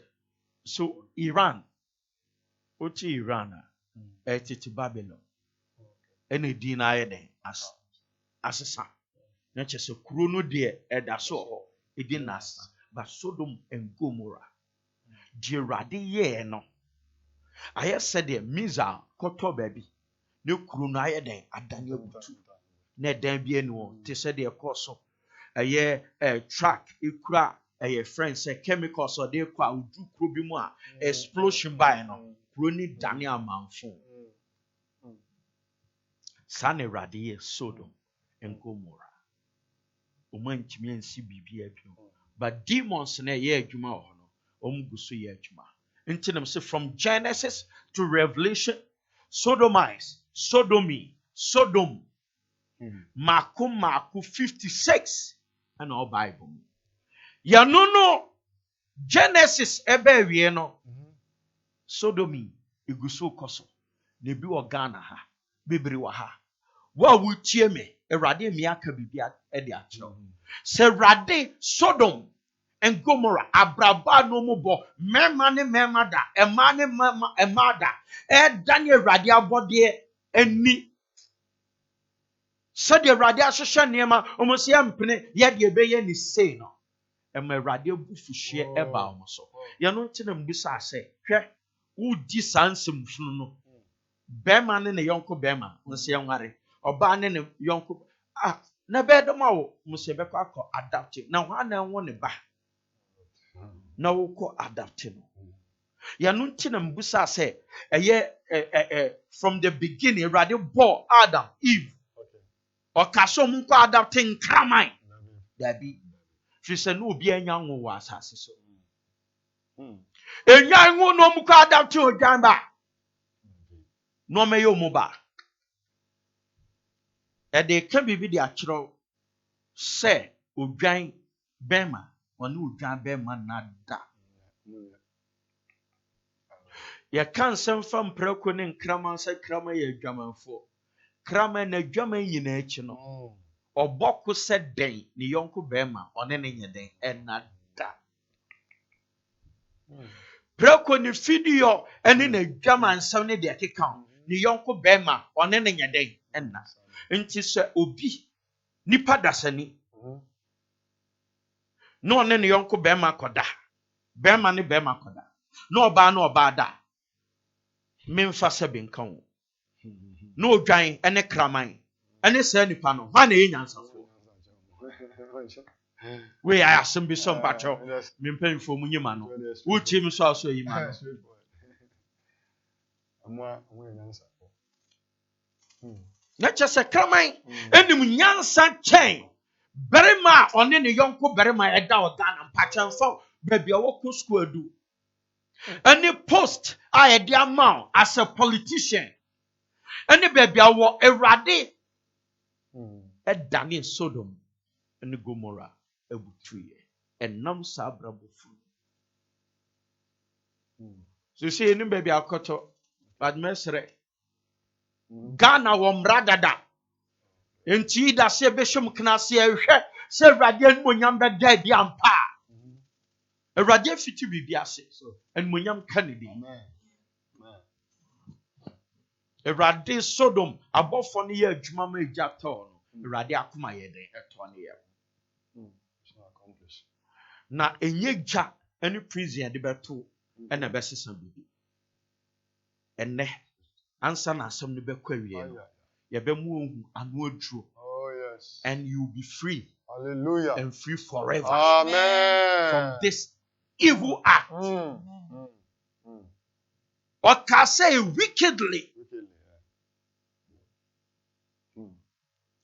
so Iran wote Iran a ɛtete Babylon ɛna din na ayɛ den asesa na kyɛ sɛ kuro no deɛ ɛda so hɔ ɛdi na asesa but Sodom and Gomorrah deɛ Awurade yɛɛ no ayɛ sɛdeɛ Mizal kɔtɔ baabi ne kuro no ayɛ den adane abutu na ɛdan bi ani wɔ te sɛ deɛ ɛkɔ so ɛyɛ track ekura ɛyɛ friend sɛ chemicals ɔde kɔ a odu kuro bi mu a explosion bae no kuro ni dane amanfo saa na Awurade yɛ Sodom and Gomorrah ɔmo ntumi ansi biribi abio But demons na ye adwuma wɔ hɔ no, ɔmo gu so yɛ adwuma. Nti nam say from Genesis to Revelation, sodomites, sodomy, Sodom, Maku 56 and all Bible. Ya no Genesis ebe wie no sodomy iguso koso na bi wɔ Ghana ha bebere wɔ ha wa wutie me Awurade mi aka bibia e de akyerɛ sɛ Awurade Sodom and Gomorrah abraba no mo bo mema ne mema da ema ne mema ema da e Daniel Awurade abɔde ani sɛ de Awurade ahyehyɛ nneɛma ɔmo sɛ mpene yɛ de ebɛyɛ ni sei no ɛma Awurade abufuhye ɛba ɔmo so yɛno nti na mbisa sɛ hwɛ wodi sansem funu no bɛrima ne ne yɔnko bɛrima nso yɛnware ɔbaa ne ne yɔnko na bɛɛdɔm a wo musie bɛkɔ akɔ adaptive na hɔ ana ɛwɔ ne ba na wokɔ adaptive no yɛno nti na mbisa sɛ ɛyɛ from the beginning Awurade bɔ Adam Eve ɔka so ɔmo nkɔ adaptive nkraman dabi fi sɛ no obi anya nwo wɔ asase so enya nwo no ɔmo kɔ adaptive odwan ba no ɔmɛyɛ ɔmo ba ɛde ka bibi de akyerɛw sɛ odwan bɛrima ɔne odwan bɛrima nada yɛka nsɛm fa mprako ne nkraman sɛ kraman yɛ adwamanfoɔ kraman na adwaman nyinaa akyi no ɔbɔ ko sɛ dɛn ne yɔnko bɛrima ɔne ne nyɛ dɛn ɛnada prako ne fidio ɛne n'adwaman nsɛm ne deɛ keka ne yɔnko bɛrima ɔne ne nyɛ dɛn ɛnna nti sɛ obi nipa dasani na ɔne ne yɔnko bɛrima kɔda bɛrima ne bɛrima kɔda na ɔbaa da memfa sɛ benka wo na odwan ɛne kraman ɛne saa nipa no hɔ na ɛyɛ nyansafo wei ayɛ asɛm bi sɛ mpakyɛw mempanyimfoɔ mu nyima no wotie mi so a so yima no na kyɛ sɛ kraman ɛnim nyansa kyɛn barima a ɔne ne yɔnko barima ɛda ɔda na mpakyɛmfa baabi a wɔkɔ school adu ɛne post a yɛde ama as a politician ɛne baabi a wɔ Awurade ɛdane Sodom ɛne Gomorrah ɛbutuiɛ ɛnam saa abrabɔfo so sɛ yɛnim baabi akɔtɔ badmɛsrɛ Ghana wɔ mmara dada enti da sɛ bɛhyɛm kena sɛ ɛhwɛ sɛ Awurade animonyam bɛda bi ampa Awurade afiti biribi ase animonyam ka ne din Awurade Sodom abɔfo no yɛ adwuma ma egya tɔɔ no Awurade akoma yɛ den ɛtɔ ne yɛ na enye gya ɛne prison de bɛto ɛna bɛsesa bibi ɛnɛ ansa na asɛm no bɛkɔ awie no yɛbɛmu ohu ano aduro and you will be free Hallelujah and free forever Amen from this evil act ɔka sɛ wickedly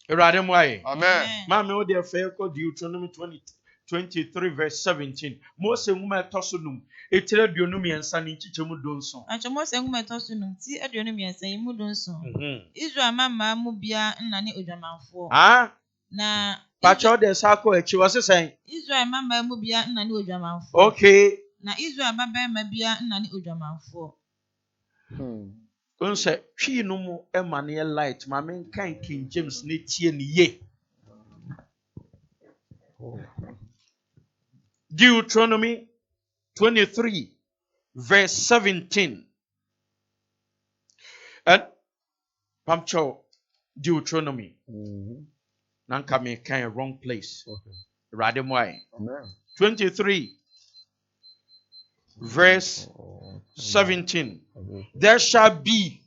Awurade mo ayɛ Amen maame wo deɛ fɛ kɔ Deuteronomy 23 verse 17 Mose nwoma ɛtɔ so num etire aduonu mmiɛnsa ne nkyikyɛmu donson Ankyɛ Mose nwoma ɛtɔ so num ti aduonu mmiɛnsa yi mu donson Israel mama mu bia nna ne odwamanfoɔ na Pacho de sako echi wɔ sesɛn Israel mama mu bia nna ne odwamanfoɔ okay na Israel babarima bia nna ne odwamanfoɔ Unse twi no mu ema ne light ma men kan King James ne tie ne ye Deuteronomy 23 verse 17 and Pamcho Deuteronomy nanka me kan wrong place Rade moy Amen 23 verse 17 there shall be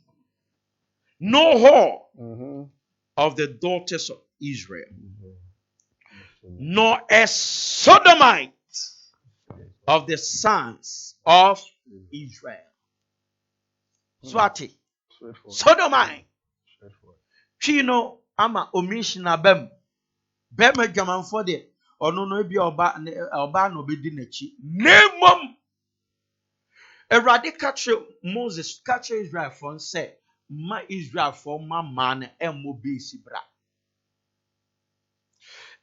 no whore of the daughters of Israel nor a sodomite of the sons of Israel Swati sodomite Chino ama omishina bem adwamanfo de ono no bi oba no bedi nachi nemom Erade catch Moses catch Israel from say ma Israel for ma man emmo base bra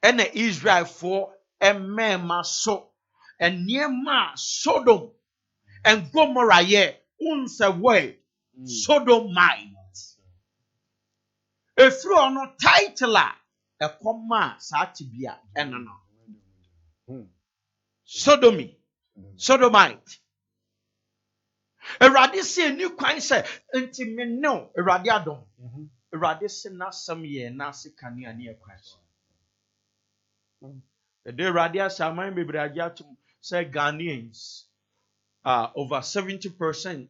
ena Israel for emema so eniema Sodom and Gomorrah ye unsa way Sodomite efru ono title a ekoma sa tibia ena no Sodomite Erade se ni kwan se enti me no Erade adom Erade se na sam ye na se kane ani ekwan so the day Erade asaman bebre agiatum say Ghanaians over 70%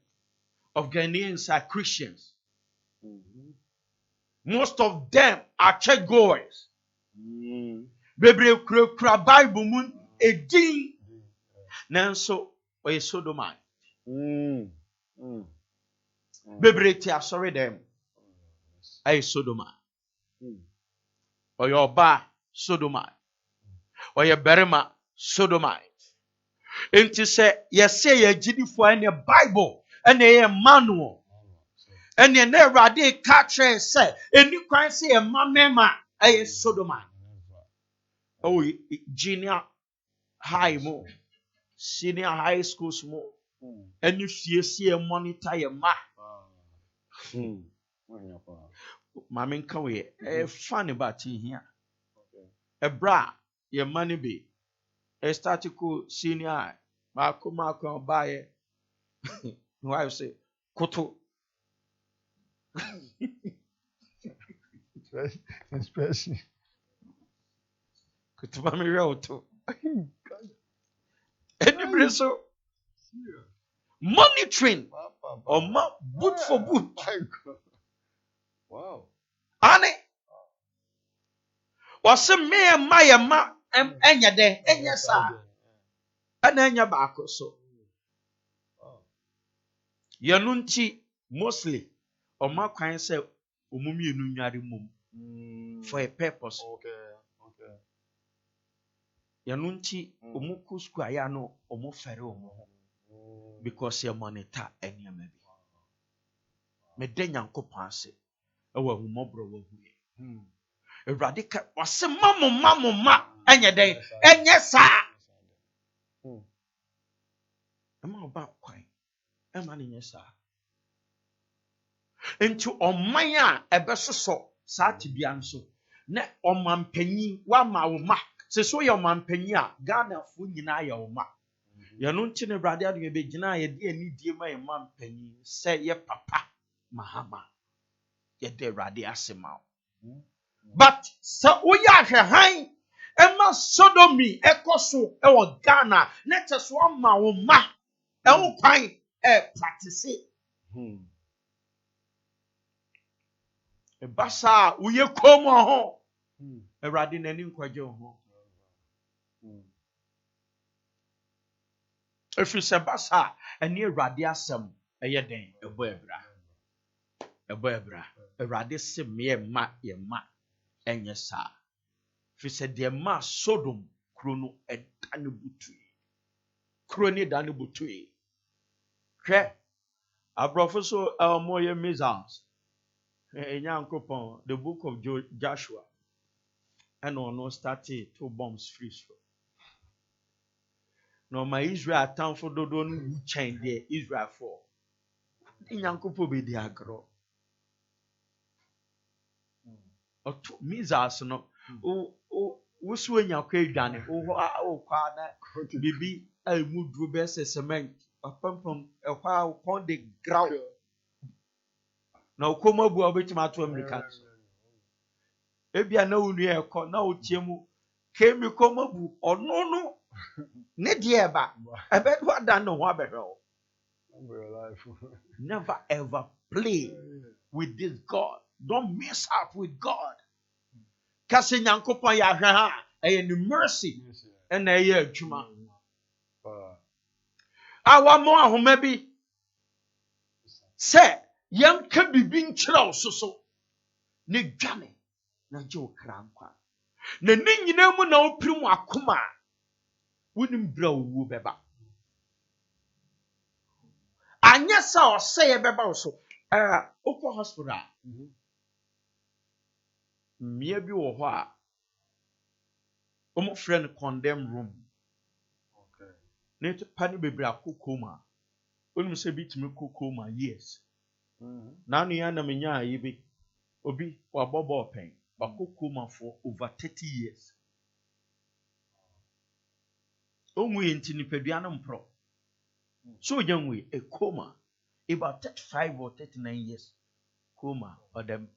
of Ghanaians are Christians. Most of them are church goers. Bebre kura Bible mun edin nanso oye Sodomite. Bebre ti asori them ay Sodomite. Oye oba Sodomite. Oye berema Sodomite. Enti se yese ye gidifo ene Bible ene ye manual ene na Erade ka tre se eni kwan se ye mamema ay Sodomite. Oh, junior high mo, senior high schools mo, and you see a monitor your ma. Mammy, come away. A funny batty here. A bra, your money be. A statical senior high. Marco buy it. Why say, Koto. Especially. Koto, Mammy, Roto. Anybody so monitoring or boot for boot. Wow. Annie was a mere Maya ma enya de enya sa and enya baako so. Yanunti mostly or ma kwan say omumi enu nware mum for a purpose. Okay. Yanunti omuku square ya no omu fere omu because your monitor enya maybe. Me de Nyankopon ase e wa humobro wa huye. Erade ka wase ma enya den enya sa. Ema oba kwan ema ne nya sa. Enti oman a ebesoso sa tibia nso na omampanyi wa ma wo ma se so ye omampanyi a Ghana fu nyina ye wo ma. Yanu nti ne Erade adu be gina ye de ani die ma ye mampanyi se ye papa Mahama ye de Erade asema. But sa uya hwehan ema sodomy ekoso e wo Ghana na teso ma wo ma e wo kwan e practice e basa uye komo ho Erade nani nkwaje ho if you say basa eni Erade asem eye den ebo ebra Erade se me ma ye ma enye sa fi se de ma Sodom krono edane butui kroni dane butui hwe abrofo so moye missiles Nyankopon the book of Joshua and no started two bombs free so no my Israel town for dodo no chain there Israel for Nyankopon be di agro oto missiles no o wusu anyakwa edwane o kwa na bibi emu duro be se cement pampam ekwa upon the ground na okoma bu obetima ato America ebia na unu ekọ na otiemu kemi koma bu onu ne de eba ebe do ada no ho abehwe never ever play with this God. Don't mess up with God. Kasi Nyankopon ya hwe ha eye mercy and eye adwuma awa mo ahoma bi se yanka bibi nkyerɛ so ne dwane na je okra nkwa Na ne nyina mu na opiri mu akoma. Wonim bra owu beba. Anya sa oseye beba so. Okwa hospital. Mmea bi wo ho a omo friend condemn room. Okay. Ne to pani bebre akokoma. Onim se bitimi kokoma yes. Na anu ya na menya ayi obi wa bobo pen. Akokoma for over 30 years. Onwe enti nipadua no mpro. So young a coma about 35 or 39 years. Coma or them.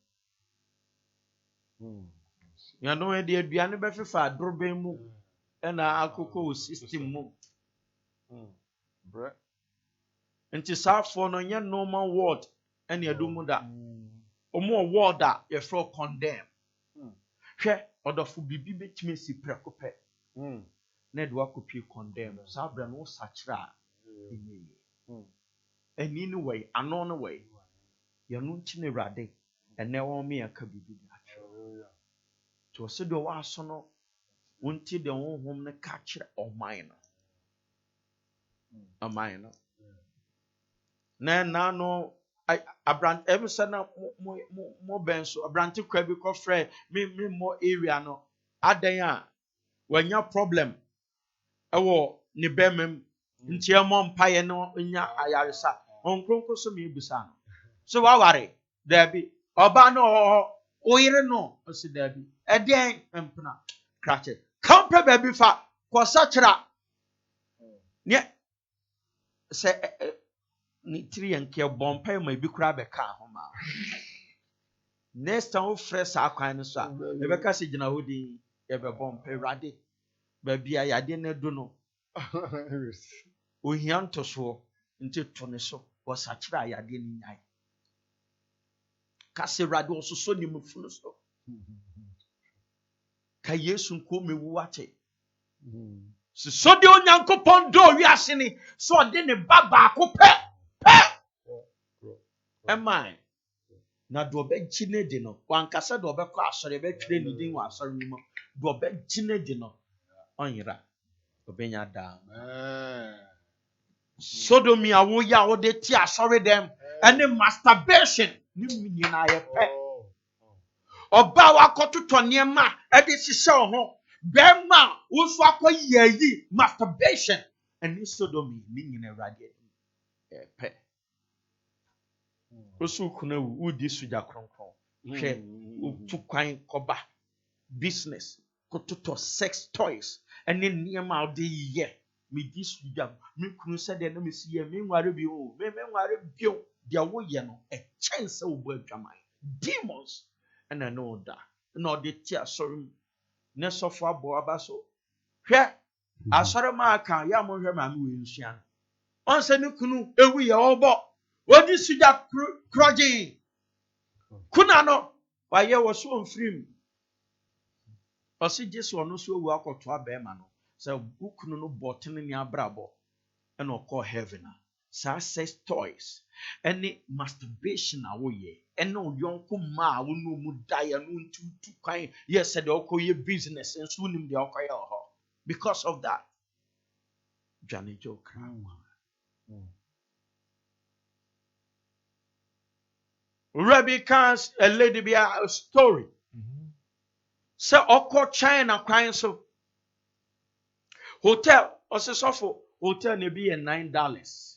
You know where the aduane befifa drobe mu na akoko system mu. Bre. Nti safo no nya normal ward and yadumu da. Omo ward a ye fro condemn. Hwe odofo bibi betime si prekope. Na de wakopie condemn. Sa bra no sachra. Eni ni way ano no way. Yanu nti ne rade. Ene wo me aka bibi atwe. To se do wa so no wonti de honhom ne ka kire oman no. Oman no. Na no abrant emse na mo benso abranti kwa bi ko frɛ me mo area no adan a wanya problem ɛwɔ ne bemem nti emo mpaye no nya ayaresa onkronko so me busa no so waware dabi oba no oyire no osi dabi eden empna krache kampe baby fa kosa kira ne se ni tiri yanke bompa ma bi kura be ka ho ma next time fresh akwan no so a e be ka se gina hodi e be bompa rade ba bia yade na du no ohia ntoso nti to ne so wosa kira yade ni nyai ka se rade ososo ni mfunu so ka yesu nko mewu ate so de onyankopon do wi ase ni so de ne baba ko pe Emai na do be gine di no wankasa do be kɔ asɔre be twere ni din wa asɔre ni mo do be gine di no onyira obenya da sodomi awo ya wo de ti asɔre dem ene masturbation ni nyina ye pɛ oba wa kɔtotɔ nneɛma e de hyehyɛ ho bema wo so akɔyɛ yi masturbation ene sodomi ni nyina awurade pɛ osu kuna udi suja kronkron hwe otu kwan koba business kototo sex toys ene niema ode ye me di suja me kunu se de na me si ye me nware bi o me nware bio dia wo ye no e chance wo bo adwaman demons ena no da na ode ti asori ne sofo abo abaso hwe asori ma aka ya mo hwe ma me we nsua no on se ne kunu ewu ye obo Odi suja kroji. Kuna no. Waye wasu onfrim. Osi Jesu ono so wu akoto abema no. Se ukunu no botene ni abrabo. And oko heaven. Sa sex toys. Any masturbation awoye. Eno yonko ma wonu mu daya no ntutu kwan. Yes said oko ye business and so nim de oko ye ho. Because of that. Johnny Joe Crown. Rabbi Khan's a lady be a story. So oko China crying so hotel or so hotel ne be $9.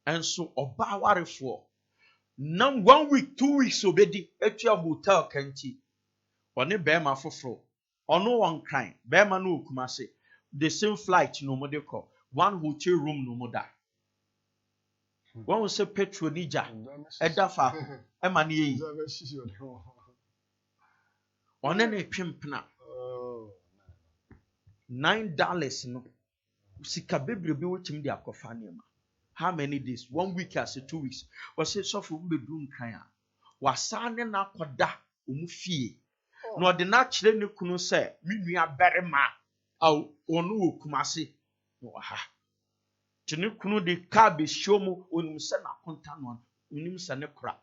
And so oba ware for now 1 week 2 weeks obedi etua hotel kanti one bema foforo ono one crying bema no kumase the same flight no mo de call one hotel room no mo da. One will say petrol nija edafa ema ne yi one na twempena $9 no sika bebre bi wotim de akofa ne ma how many days 1 week as 2 weeks was say so for mbedu nkran a wasane na akoda omu fie na ode na kire ne kunu se menua berema au onu okumase no ha tini kunu de ka be shomu onim se na konta no onim se ne kura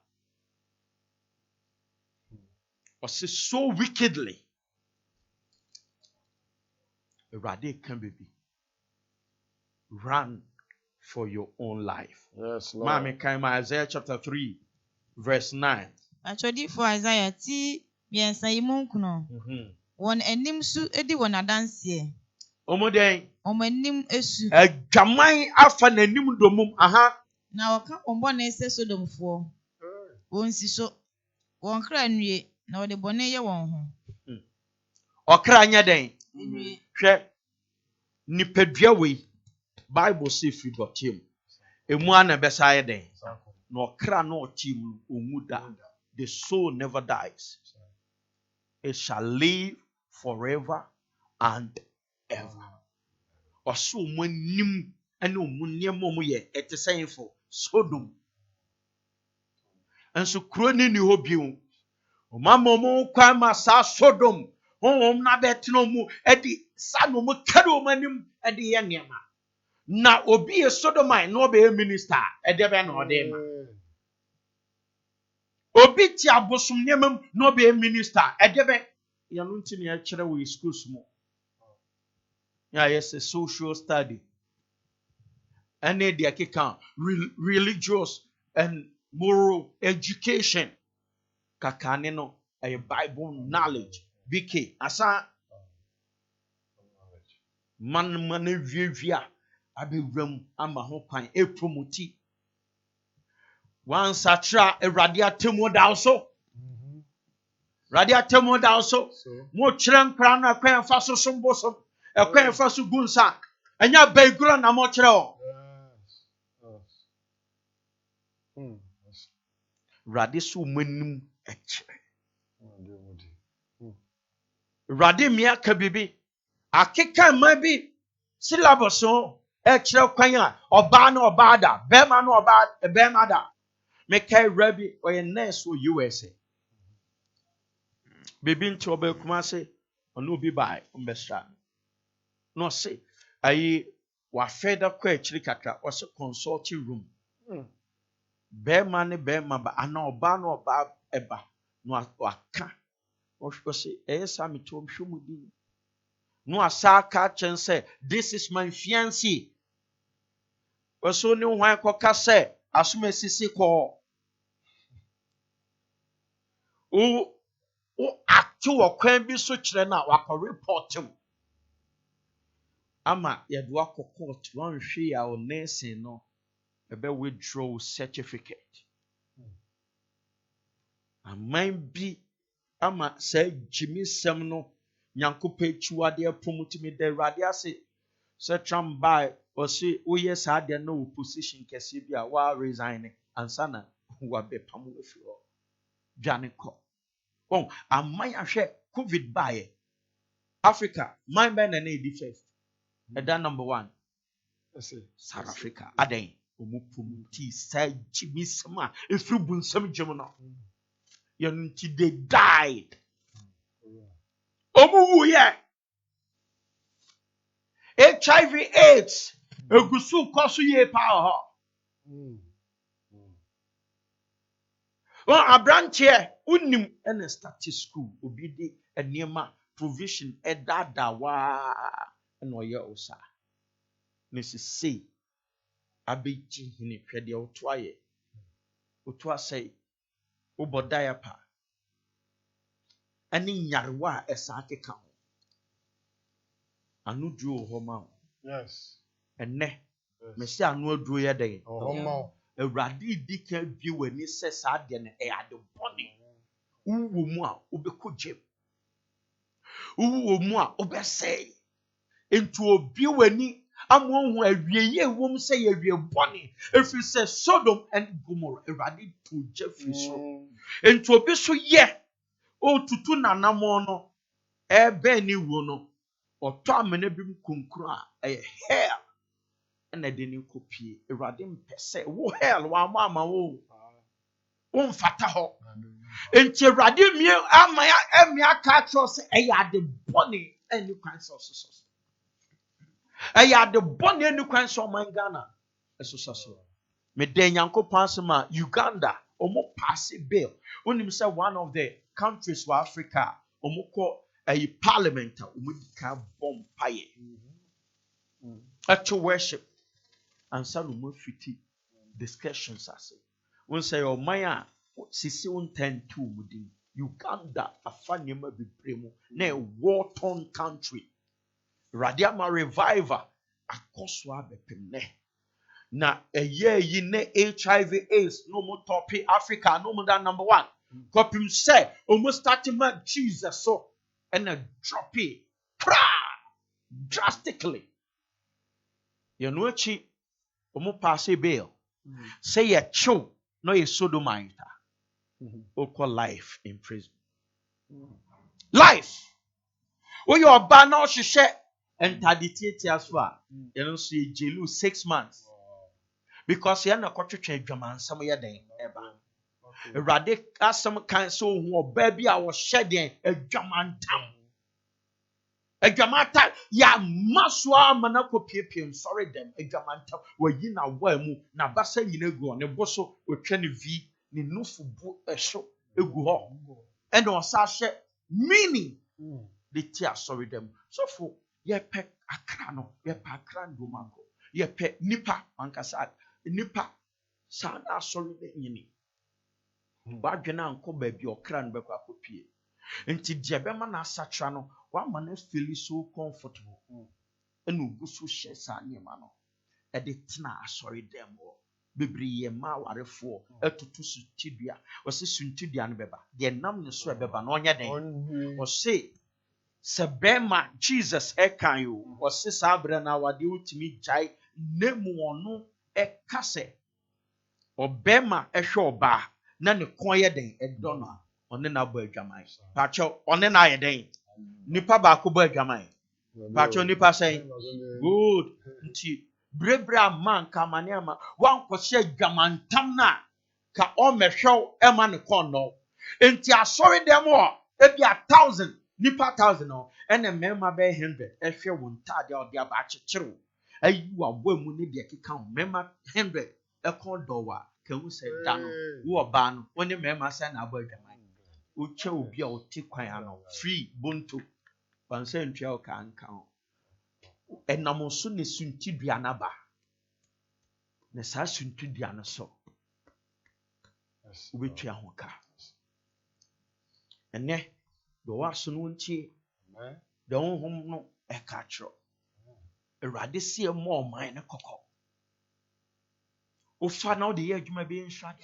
Or say so wickedly. Awurade can be. Run for your own life. Yes, Lord. Mommy came Isaiah chapter 3, verse 9. Atwodifo Isaiah ti miɛnsa yi mu nkono. Wɔn anim so edi wɔn adanseɛ. Omoden. Wɔn anim esu. Adwaman afa n'anim domum. Aha. Na wɔka wɔn bɔne sɛ Sodomfoɔ. Wɔn si so. Wɔn kra nnue na wɔde bɔne yɛ wɔn ho. Ɔkra nyɛ den. Nnue. Hwɛ. Nipadua wei. Bible say free dɔteam. Emu ana bɛsa ayɛ den. Na ɔkra na ɔteam omu da. The soul never dies. It shall live forever and ever. Ɔso ɔmo anim ɛne ɔmo nneɛma ɔmo yɛ ɛte sɛn for Sodom. Nso kuro ni hɔ bio. Ɔmama ɔmo kwan ma saa Sodom. Ɔmo na bɛtena ɔmo ɛde saa na ɔmo kari ɔmo anim ɛde yɛ nneɛma. Na obi yɛ Sodomite na ɔbɛyɛ minister ɛde bɛ na ɔde ma. Obi ti abosom nneɛma mu na ɔbɛyɛ minister ɛde bɛ. Yɛn nti na yɛkyerɛ wɔ schools mu. Yes, a social study. And they are religious and moral education. Kakanino, a Bible knowledge. BK, asa man via abi ram ama ho kwan e promote. One satra a radiatemo also. Radiatemo also. Mo chran crown a kwan faso sombosom. A kwan faso gunsa. And ya bagura na mo chro. Radisu menum ekre. Radimia kabibi. Akeka mabi syllabus on ekre kwanya oba na obada bema na obada bema da. Mekai rabi or a nurse or USA. Baby nti oba kuma se ono bi bai umbestra. No say ayi wa feda kwa ekre kakra o se consulting room. Bema ne bema ba ana oba na oba eba no aka. O say esa me to hwemudi. No asaka chen say this is my fiancé. Oso ni hwan koka say asumesisi ko. O actu kwan bi so kire na wakọ report him. Ama yɛde wakọ court wan hwe ya o nursing no ebe withdraw certificate. Aman bi ama say Jimmy sem no nyankope chiwade promote me the radiase say tramby or say o yes ha de no position kese bi a wa resign ansana wa be pamu efi ho dwane ko. Oh, aman ahwe COVID bae. Africa, my man and a first. And that number one. South Africa. Aden. Omupumuti say Jimmy Sama. If you bun some Gemini. Until they died. Omu ye. HIV AIDS. Egusu kosu ye power. Well, a branch here, unim and start school, obedi a nearma provision a dada wa and oya osa. Mrs. C. Abiji in a predia twaye. Utwa say, Ubo diapa. Any yarwa a sake count. Anu drew homa. Yes. And ne, Messi anu drew ya day. Homa. A radi dika view when he says, I didn't add the bonny. Uwumwa ubeko jem. Uwumwa ube say. Into obi weni amwo awieye wom say awie boni. If you say Sodom and Gomorrah, eradi to Jeffrey so. Into obi so ye. O tutu nanamo no. Ebe ni wo no. Oto amene bim kunkura e hell. Ena de ni kopie. Eradi mpese wo hell wa mama wo. Wonfata ho. Enti Eradi mi amaya emi aka tro se eya de boni any kwan so. Eya de boni any kwan so man Ghana. So. Me de Nyankopon asema Uganda omo pass bill. Onim say one of the countries wɔ Africa ɔmo kɔ parliament a ɔmo di kan bɔ mpaeɛ ɛto worship ansa na ɔmo fiti discussions ase wɔn sɛ ɔman a sisi wɔn ntɛn tu ɔmo di Uganda afa nneɛma bebree mu na war torn country radiama revival akɔ so abɛpem nɛ na ɛyɛ yi ne HIV AIDS no mo topi Africa no mo da number 1 kɔpem sɛ ɔmo starting ma Jesus so ɛna drop it drastically yɛno akyi ɔmo pass bill sɛ yɛ kyew na yɛ sodomite ɔkɔ life in prison life woyɛ ɔba na ɔhyehyɛ ntade tietia so a yɛno nso yɛ jailu 6 months because yɛn na kɔtwetwe adwamansɛm yɛ den ɛba Awurade asɛm kan sɛ ohu ɔbaa bi a wɔhyɛ den adwamantam yɛama so ama na kɔpiepie nsɔre dɛm adwamantam wayi na waa mu na basa nyina gu ne bo so ɔtwa ne vi ne nufu bu ɛso egu hɔ ɛna ɔsa hyɛ meaning de ti asɔre dɛm sɔfo yɛpɛ akra no yɛpɛ akra ndomako yɛpɛ nipa ankasa nipa saa na asɔre ne nyini wadwena ankɔ baabi ɔkra no bɛkɔ akɔpie nti deɛ bɛma na asatra no wama no feel so comfortable ɛna ogu so hyɛ saa nneɛma no ɛde tena asɔre dɛm hɔ bebree yɛ ma awarefoɔ ɛtutu suntidua wɔsɛ suntidua no bɛba deɛ nam ne so ɛbɛba na ɔnyɛ den wɔsɛ sɛ bɛrima Jesus ɛkan o wɔsɛ saa berɛ no awadeɛ wotumi gyae na mu ɔno ɛka sɛ ɔbɛrima ɛhwɛ ɔbaa na ne kɔn yɛ den ɛdɔ no a ɔne na abɔ adwaman pakyɛw ɔne na ayɛ den nipa baako bɔ adwaman pakyɛw nipa sɛn good nti bereberɛ a man kamane ama wankɔhyɛ adwamantam na ka ɔmɛhwɛw ɛma ne kɔn no nti asɔre dɛm hɔ ebi 1,000 nipa 1,000 no ɛna mmarima bɛyɛ 100 ɛhwɛ wɔn ntaade a ɔde aba akyekyere ayi wɔ abɔ mu ne deɛ keka ho mmarima 100 ɛkɔn dɔwa kahu sɛ da no wo ɔbaa no wo ne mmarima sɛ na abɔ adwaman wokyɛ obi a ɔte kwan ano free bonto wansɛ ntua wo ka nka ho ɛnam so ne suntidua no aba na saa suntidua no so wobɛtua ho ka ɛnɛ deɛ wɔaso no ntie deɛ honhom no ɛka kyerɛ Awurade si ɛmmɔ ɔman no kɔkɔ wofa na wode yɛ adwuma bi nhwade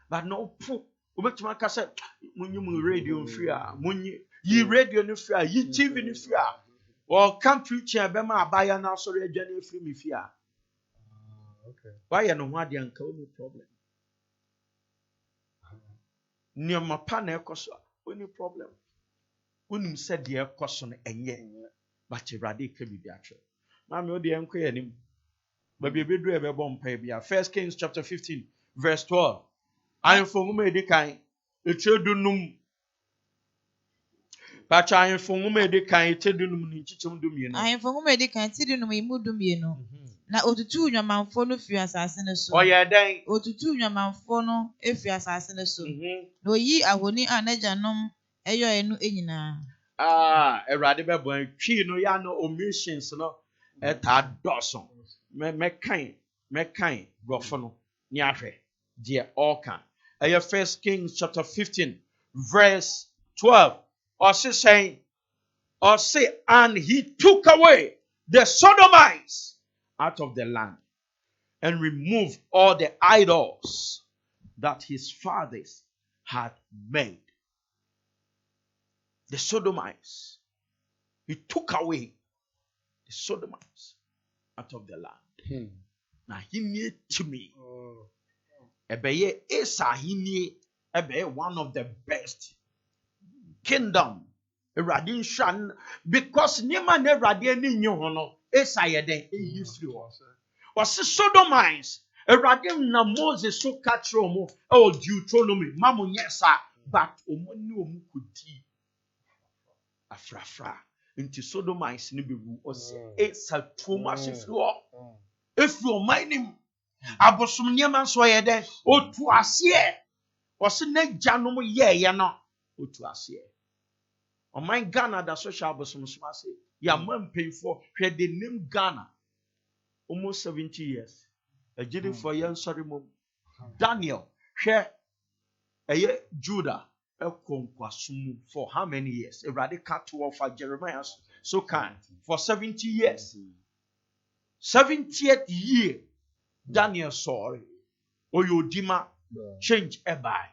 but na wopo wobɛtumi aka sɛ monyi mu radio mfiri a monyi yi radio no firi a yi TV no firi a ɔka preaching a bɛma abaya no asɔre adwane afiri me fie a wayɛ no ho adeɛ nka wo no problem nneɛma pa na ɛkɔ so a wo ni problem wonim sɛ deɛ ɛkɔ so no ɛnyɛ but Awurade ka biribi atwerɛ maame wo deɛ ɛnkɔ yɛ anim baabi ebeduru ɛbɛbɔ mpae bia 1 Kings chapter 15 verse 12 ahemfo nwoma edi kan etire dunum pacha ahemfo nwoma edi kan etire dunum ne nkyikyem dumienu ahemfo nwoma edi kan etire dunum imu dumienu na otutu nwamanfo no firi asase no so ɔyɛ dɛn otutu nwamanfo no efiri asase no so na oyi ahoni a n'agyanom ɛyɔɛ no nyinaa Awurade bɛbɔ twi no ya no omissions no ɛta dɔso mɛkan brɔfo no ni ahwɛ deɛ ɔka ɛyɛ 1 Kings chapter 15 verse 12 ɔse and he took away the Sodomites out of the land and removed all the idols that his fathers had made. The Sodomites. He took away the Sodomites out of the land. Now he need to me. Ebeye Esa he need one of the best kingdom. Eradin shan because nima ne radin ni nyono Esa yeden e free. Was Sodomites. Eradin na Moses so catch omo e Deuteronomy mamu nyesa but omo ni omo kudi afrafra into Sodomites ni bewu ose Esa tuoma shefri o efri o minim abosom nyema so yede otu ase ɔse ne gyanom yɛɛyɛ no otu aseɛ ɔman Ghana da so hwɛ abosomsom ase yɛama mpanyinfoɔ hwɛ de nim Ghana almost 70 years agyidifoɔ yɛn nsɔre mom Daniel hwɛ ɛyɛ Judah ɛkɔ nkwaso mu for how many years Awurade ka to ɔfa Jeremiah so kan for 70 years 70th year Daniel sorry oyodima change ebai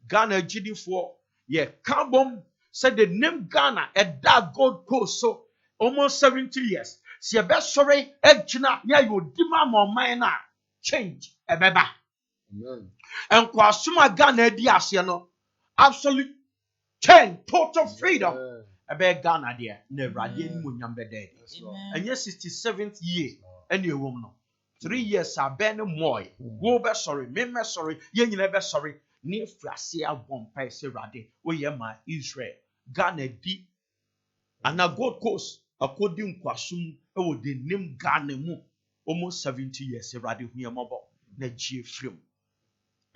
Ghana agyidifoɔ yɛ carbon said the name Ghana at that Gold Coast so almost 70 years si ebe sorry ejina ya yodima ma ɔman na change ebeba and kwasuma Ghana di ase no absolute change total freedom ebe Ghana there na Awurade ni mo nyambe there and yes 67th year any woman no 3 years aben moy wo be sorry me sorry ye nyina be sorry ni frase abom pa se Awurade wo ye ma Israel Ghana di ana Gold Coast according kwasum e wo de nim Ghana mu almost 70 years Awurade hu ye mobo na gie frem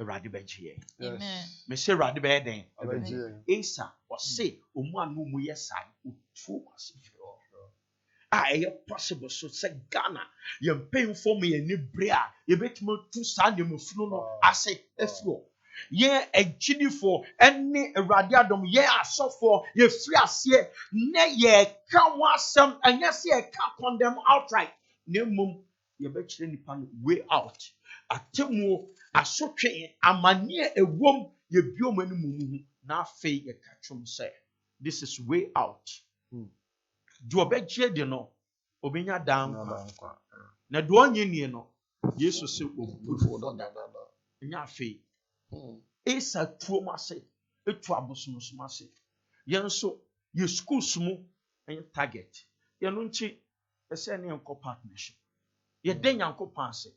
Awurade be gie Amen. me se Awurade be den Asa o se omu anu mu ye sai otu asifo possible so say Ghana ye mpemfo me ni bre a ye betimo tu sa nemufunu no ase efuro ye agidifo ene Awurade adom ye asofo ye firi ase ne ye ka ho asem enye se ye ka condemn outright ne mum ye be kire nipa no way out atemu asotwe amane ewom ye biom animu na afi ye ka twom say this is way out do obegye de no obenya dan kwa na do onye nie no Yesu se obudu da nya afi Esa tuom ase etu abosomsom ase yenso ye schools mu en target ye no nchi ese ne enko partnership ye den yankopon ase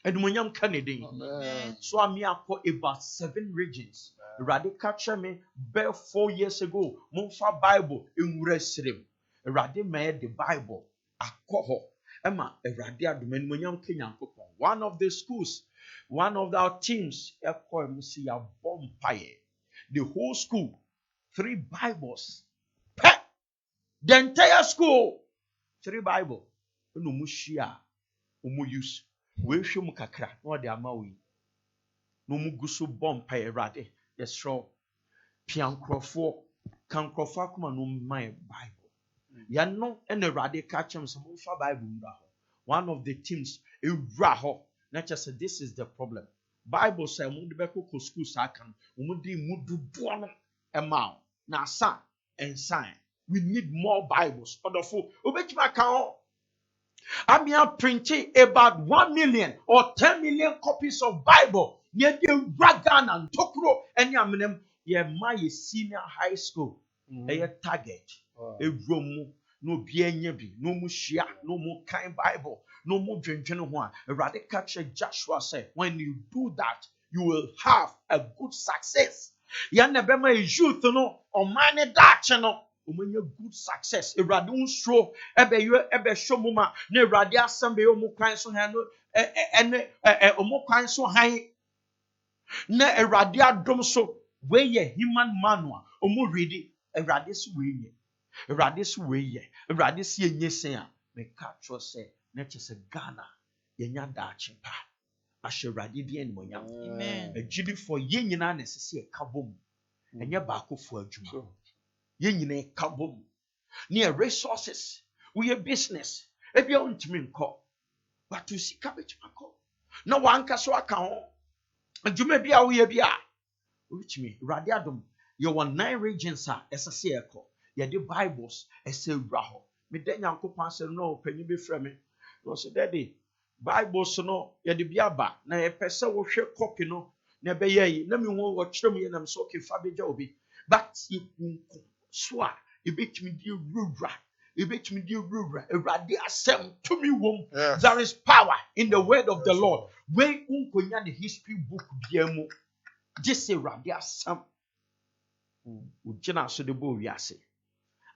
edumonyam ka ne den so ami akọ about 7 regions radical catch me be 4 years ago momfa Bible enwura sirem Awurade made the Bible akọ ema Awurade adom edumonyam ka yankopon one of the schools one of our teams the whole school 3 Bibles the entire school 3 Bible no mushia umu use we hwe mu kakra no de ama we no mu guso bompaye Awurade yesro piankrofo kankrofo akoma no my Bible ya no en Awurade ka chem so mo fa Bible mra ho one of the teams ewra ho not just say this is the problem. Bible say mu de beko ko school sa kan mu de mu dudu no ema na sa and sign. We need more Bibles. Odofo obetima kan amia printing about 1 million or 10 million copies of Bible. Ye de ragan and tokro any amnem ye my senior high school. A target. A room no bienye bi no mu hia no mu kind Bible no mu dwendwene ho a Awurade ka kye Joshua say when you do that you will have a good success ya na be ma youth no o man daakye no o manya good success Awurade unstro ebe show mu ma na Awurade asem be o mu kwan so han no o mu kwan so han na Awurade adom so we ye human manual o mu ready Awurade so we ye Awurade so we ye Awurade so ye sen a me ka tro say na chese Ghana ye nya daakye pa ahye Awurade di animonyam Amen. agidi for ye nyina na sese e ka bom enye baako fo adwuma ye nyina e ka bom ne resources we business e bia untimi nko but to sika betima ko na wanka so aka ho adwuma bia wo ye bia uchimi Awurade adom ye won 9 regions a esese e ko ye the Bibles ese wura ho me da nyankopon ase no panyi be frɛ me no so daddy Bibles no ye de bia ba na ye pese wo hwe copy no na be ye na me ho wo kyerem ye nam so okay fa beja obi but ye kunku so a e betimi di wura Awurade asem to me wom there is power in the word of the Lord when unkonya the history book bia mu this Awurade asem ugina so de bo wiase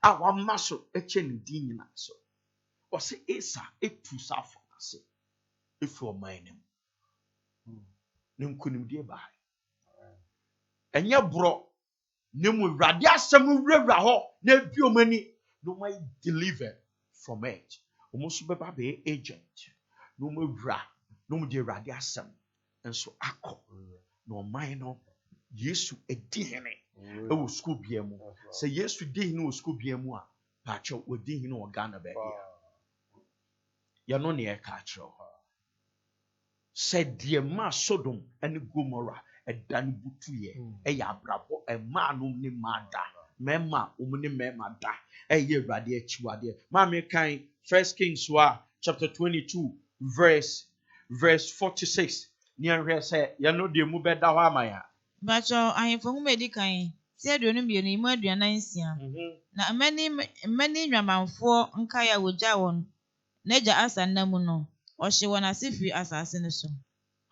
a wamma so eche ne din nyina so o se Asa etu safo ase efu o man nim ne nkonim die ba enye bro ne mu Awurade asɛm wura hɔ na bi omani no may deliver from it. Omo beba be agent no mu wura no mu de Awurade asɛm enso akɔ no man no Yesu edi hene e wo school bia mu sɛ Yesu di hene wo school bia mu a paacho odi hene wo Ghana ba bia ya no ne e ka kyerɛ sɛ deɛ ma Sodom and Gomorrah ɛdan butuye ɛyɛ abrabɔ ɛma no ne mada mɛma ne mɛma da ɛyɛ Awurade akyiwade ma me kan 1 Kings chapter 22 verse 46 ne nhwɛ sɛ ya no de mu bɛda hɔ amaya bacho ahemfo hu medi kan ti aduonu mmienu mu aduanan nsia na mmani nwamanfo nka ya wogya wɔn n'agya Asa nna mu no ɔhye wɔn ase firi asase no so.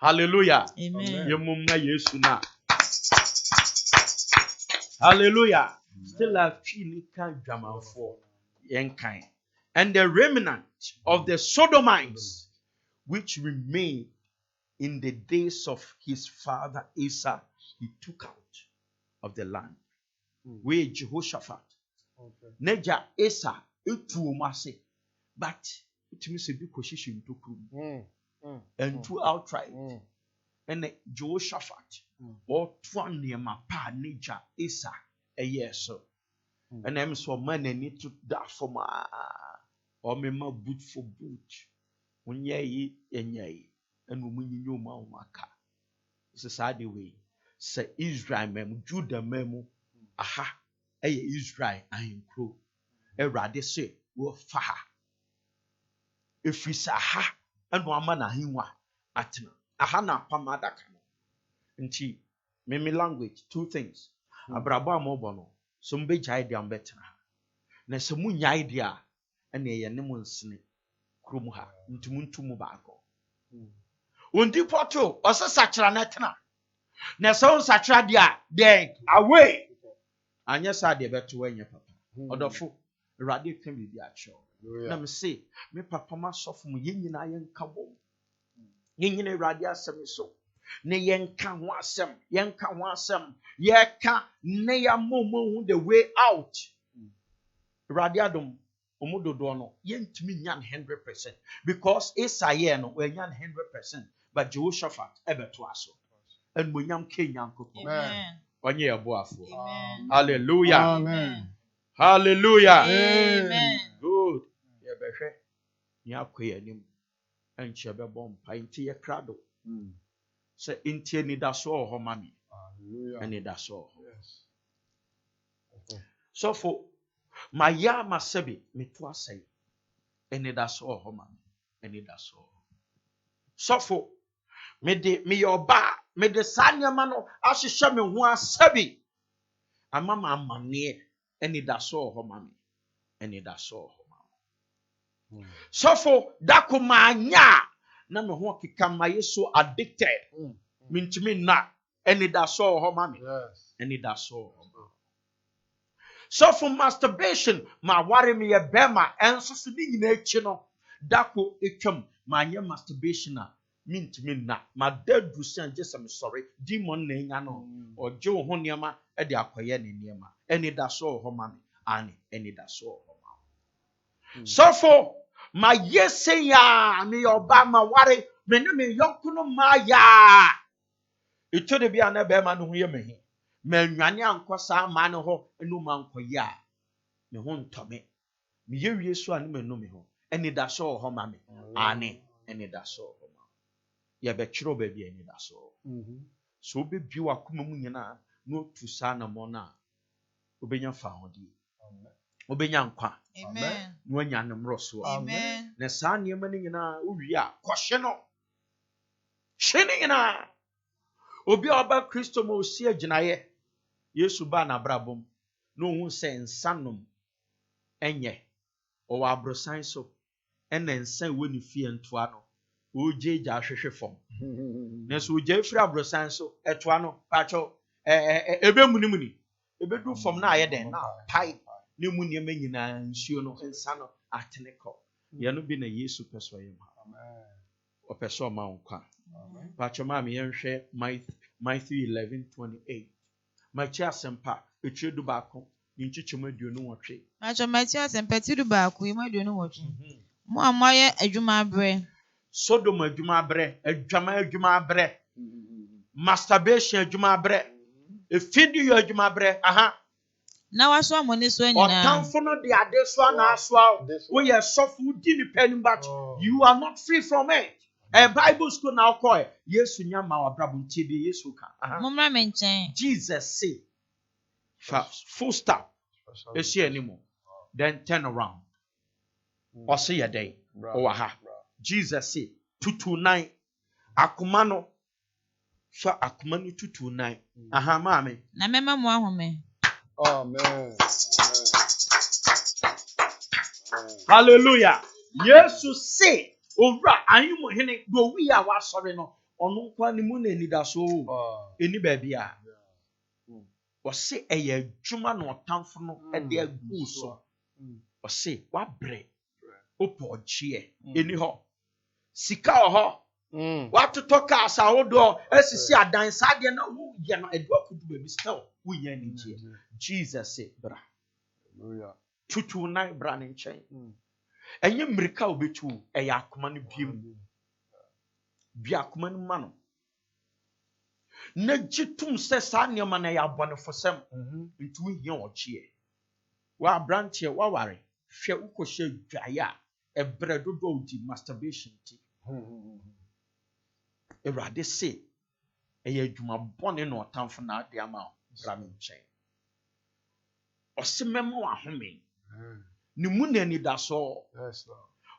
Hallelujah. Amen. Yemumna Yesu na. Hallelujah. Still a feeling can drama for yenkind. And the remnant of the Sodomites which remained in the days of his father Asa, he took out of the land. Where Jehoshaphat. Neja Asa etuomase. But it means a big position to come. And two outright. And Jehoshaphat or Twaniama pa nature Asa a year so. And I'm so many need to die for my or me my boot for boot. When ye and when you know my car. It's a sad way. Say Israel mem, Judah memo. Aha, a Israel I am crow. A radisse will faha. If we say ha. And one man ahiwa atina ahana pamada kano nti meme language two things abrabo amobo no so mbe jai dia mbetena na se munya idea ene ye ne monsene krom ha ntumuntu baako ondi poto osasachira na tena na se on sachira dia then away anya sa de beto anya papa odofo Awurade kan bi acho na me say me papa ma sofo mu yenyina yenka bom yenyina Awurade asem so ne yenka ho asem yeka ne ya momo hu the way out Awurade adom omododo no yentumi nya 100% because Isaiah no we nya 100% but Jehoshaphat ebeto aso and monyam Kenya nkoko Amen. onye yeboafo Amen. Hallelujah. Amen. Hallelujah. Amen. Good. Ya behwe. Ni akoye anim. Enche be bom pa nti ye krado. Se nti ni da so ho mami. Hallelujah. Ani da so. Yes. So for my ya masebi me to asai. Ani da so ho mami. Ani da so. So for me yoba me de sanyama no ahihye me ho asabi. Amama amane ani da so ho mami. Ani da so. So for dakumanya na me ho keka maye so addicted mintimi na any da so ho mami Yes. any da so for masturbation ma ware me ye bema enso so ni nyina echi no dako etwam ma nye masturbation a mintimi na ma dadu san je some sorry demon na nya no oje ho niema e de akoye ne niema any da so ho mami ani any da so ho mami so for ma yese ya me yoba ma ware me ne me yonkuno ma ya ito de bia na be ma no ho ye mehi ma nwane ankosa ma ne ho enu ma nkoye a me ho ntome me ye wie so anu me no me ho eni da so ho ma me ani eni da so ho ma ye be kiro ba bia eni da so so be bi wa kuma mu nyina no tu sa na mo na obenya fa hodi obenya nkwa Amen. no anya ne mroso Amen. na saa nneɛma no nyinaa wowie a kɔhye no hye no nyinaa obi a ɔba Kristo ma osi agyinaeɛ Yesu baa n'abrabom na ohun sɛ nsa nom ɛnyɛ ɔwɔ aborosan so ɛna nsa ɛwɔ ne fie ntoa no ogye gya ahwehwe fam na so ogye firi aborosan so ɛtoa no patwɔ ebemunimuni ebedu fam na ayɛ den na pai ne mu nneɛma nyinaa nsuo no nsa no atene kɔ yɛno bi na Yesu pɛ so yɛ ma ɔpɛ so ɔma nkwa patwɔ ma me yɛnhwɛ Matthew 11:28 Machi asempa etwe du baako nchichemu aduonu nwɔtwe. Macho Matthew asempati du baako yi mo aduonu nwɔtwe. Mo a moayɛ adwuma abrɛ. Sodom adwuma abrɛ, adwama adwuma abrɛ, masturbation adwuma abrɛ, efidi yɛ adwuma abrɛ. Aha. Na waso amone so nyinaa. Ɔtamfo no de ade so anaaso woyɛ sɔfo di nipa nim, but you are not free from it. A Bible school now call Yesu nyama wabrabo ntie bi Yesu ka. Momra me nkyɛn. Jesus say full stop. Esi animo. Then turn around. Ɔse yɛ dɛn ɔwɔ ha. Jesus say tutu nine akoma no fa akoma no tutu nine. Aha maame. Na mema mo ahome. Amen. Hallelujah. Yesu say owura anyumo hene do wi a wasɔre no ɔno kwa ne mu na enidaso eni baabi a ɔse ɛyɛ adwuma na ɔtamfo no ɛde agu so. Ɔse wabrɛ opɔ ɔgyeɛ eni hɔ sika wɔ hɔ watotɔ cars ahodoɔ esisi adan saa deɛ na woyɛ no edu akudu baabi still woyɛ ne gyeɛ. Jesus say bra tutu nine bra ne nkyɛn. Enye mmirika obetu ɛyɛ akoma no biem. Bi akoma no ma no. Na gyitum sɛ saa nneɛma na ɛyɛ abɔnefosɛm. Nti wohia ɔkyeɛ. Wa abranteɛ waware hwɛ wokɔhyɛ dwaeɛ a ɛbrɛ dodo odi masturbation ti. Awurade se ɛyɛ adwuma bɔne na ɔtamfo na ade ama bra me nkyɛn. Ɔse mɛma wo ahome. Ni mu na anidaso.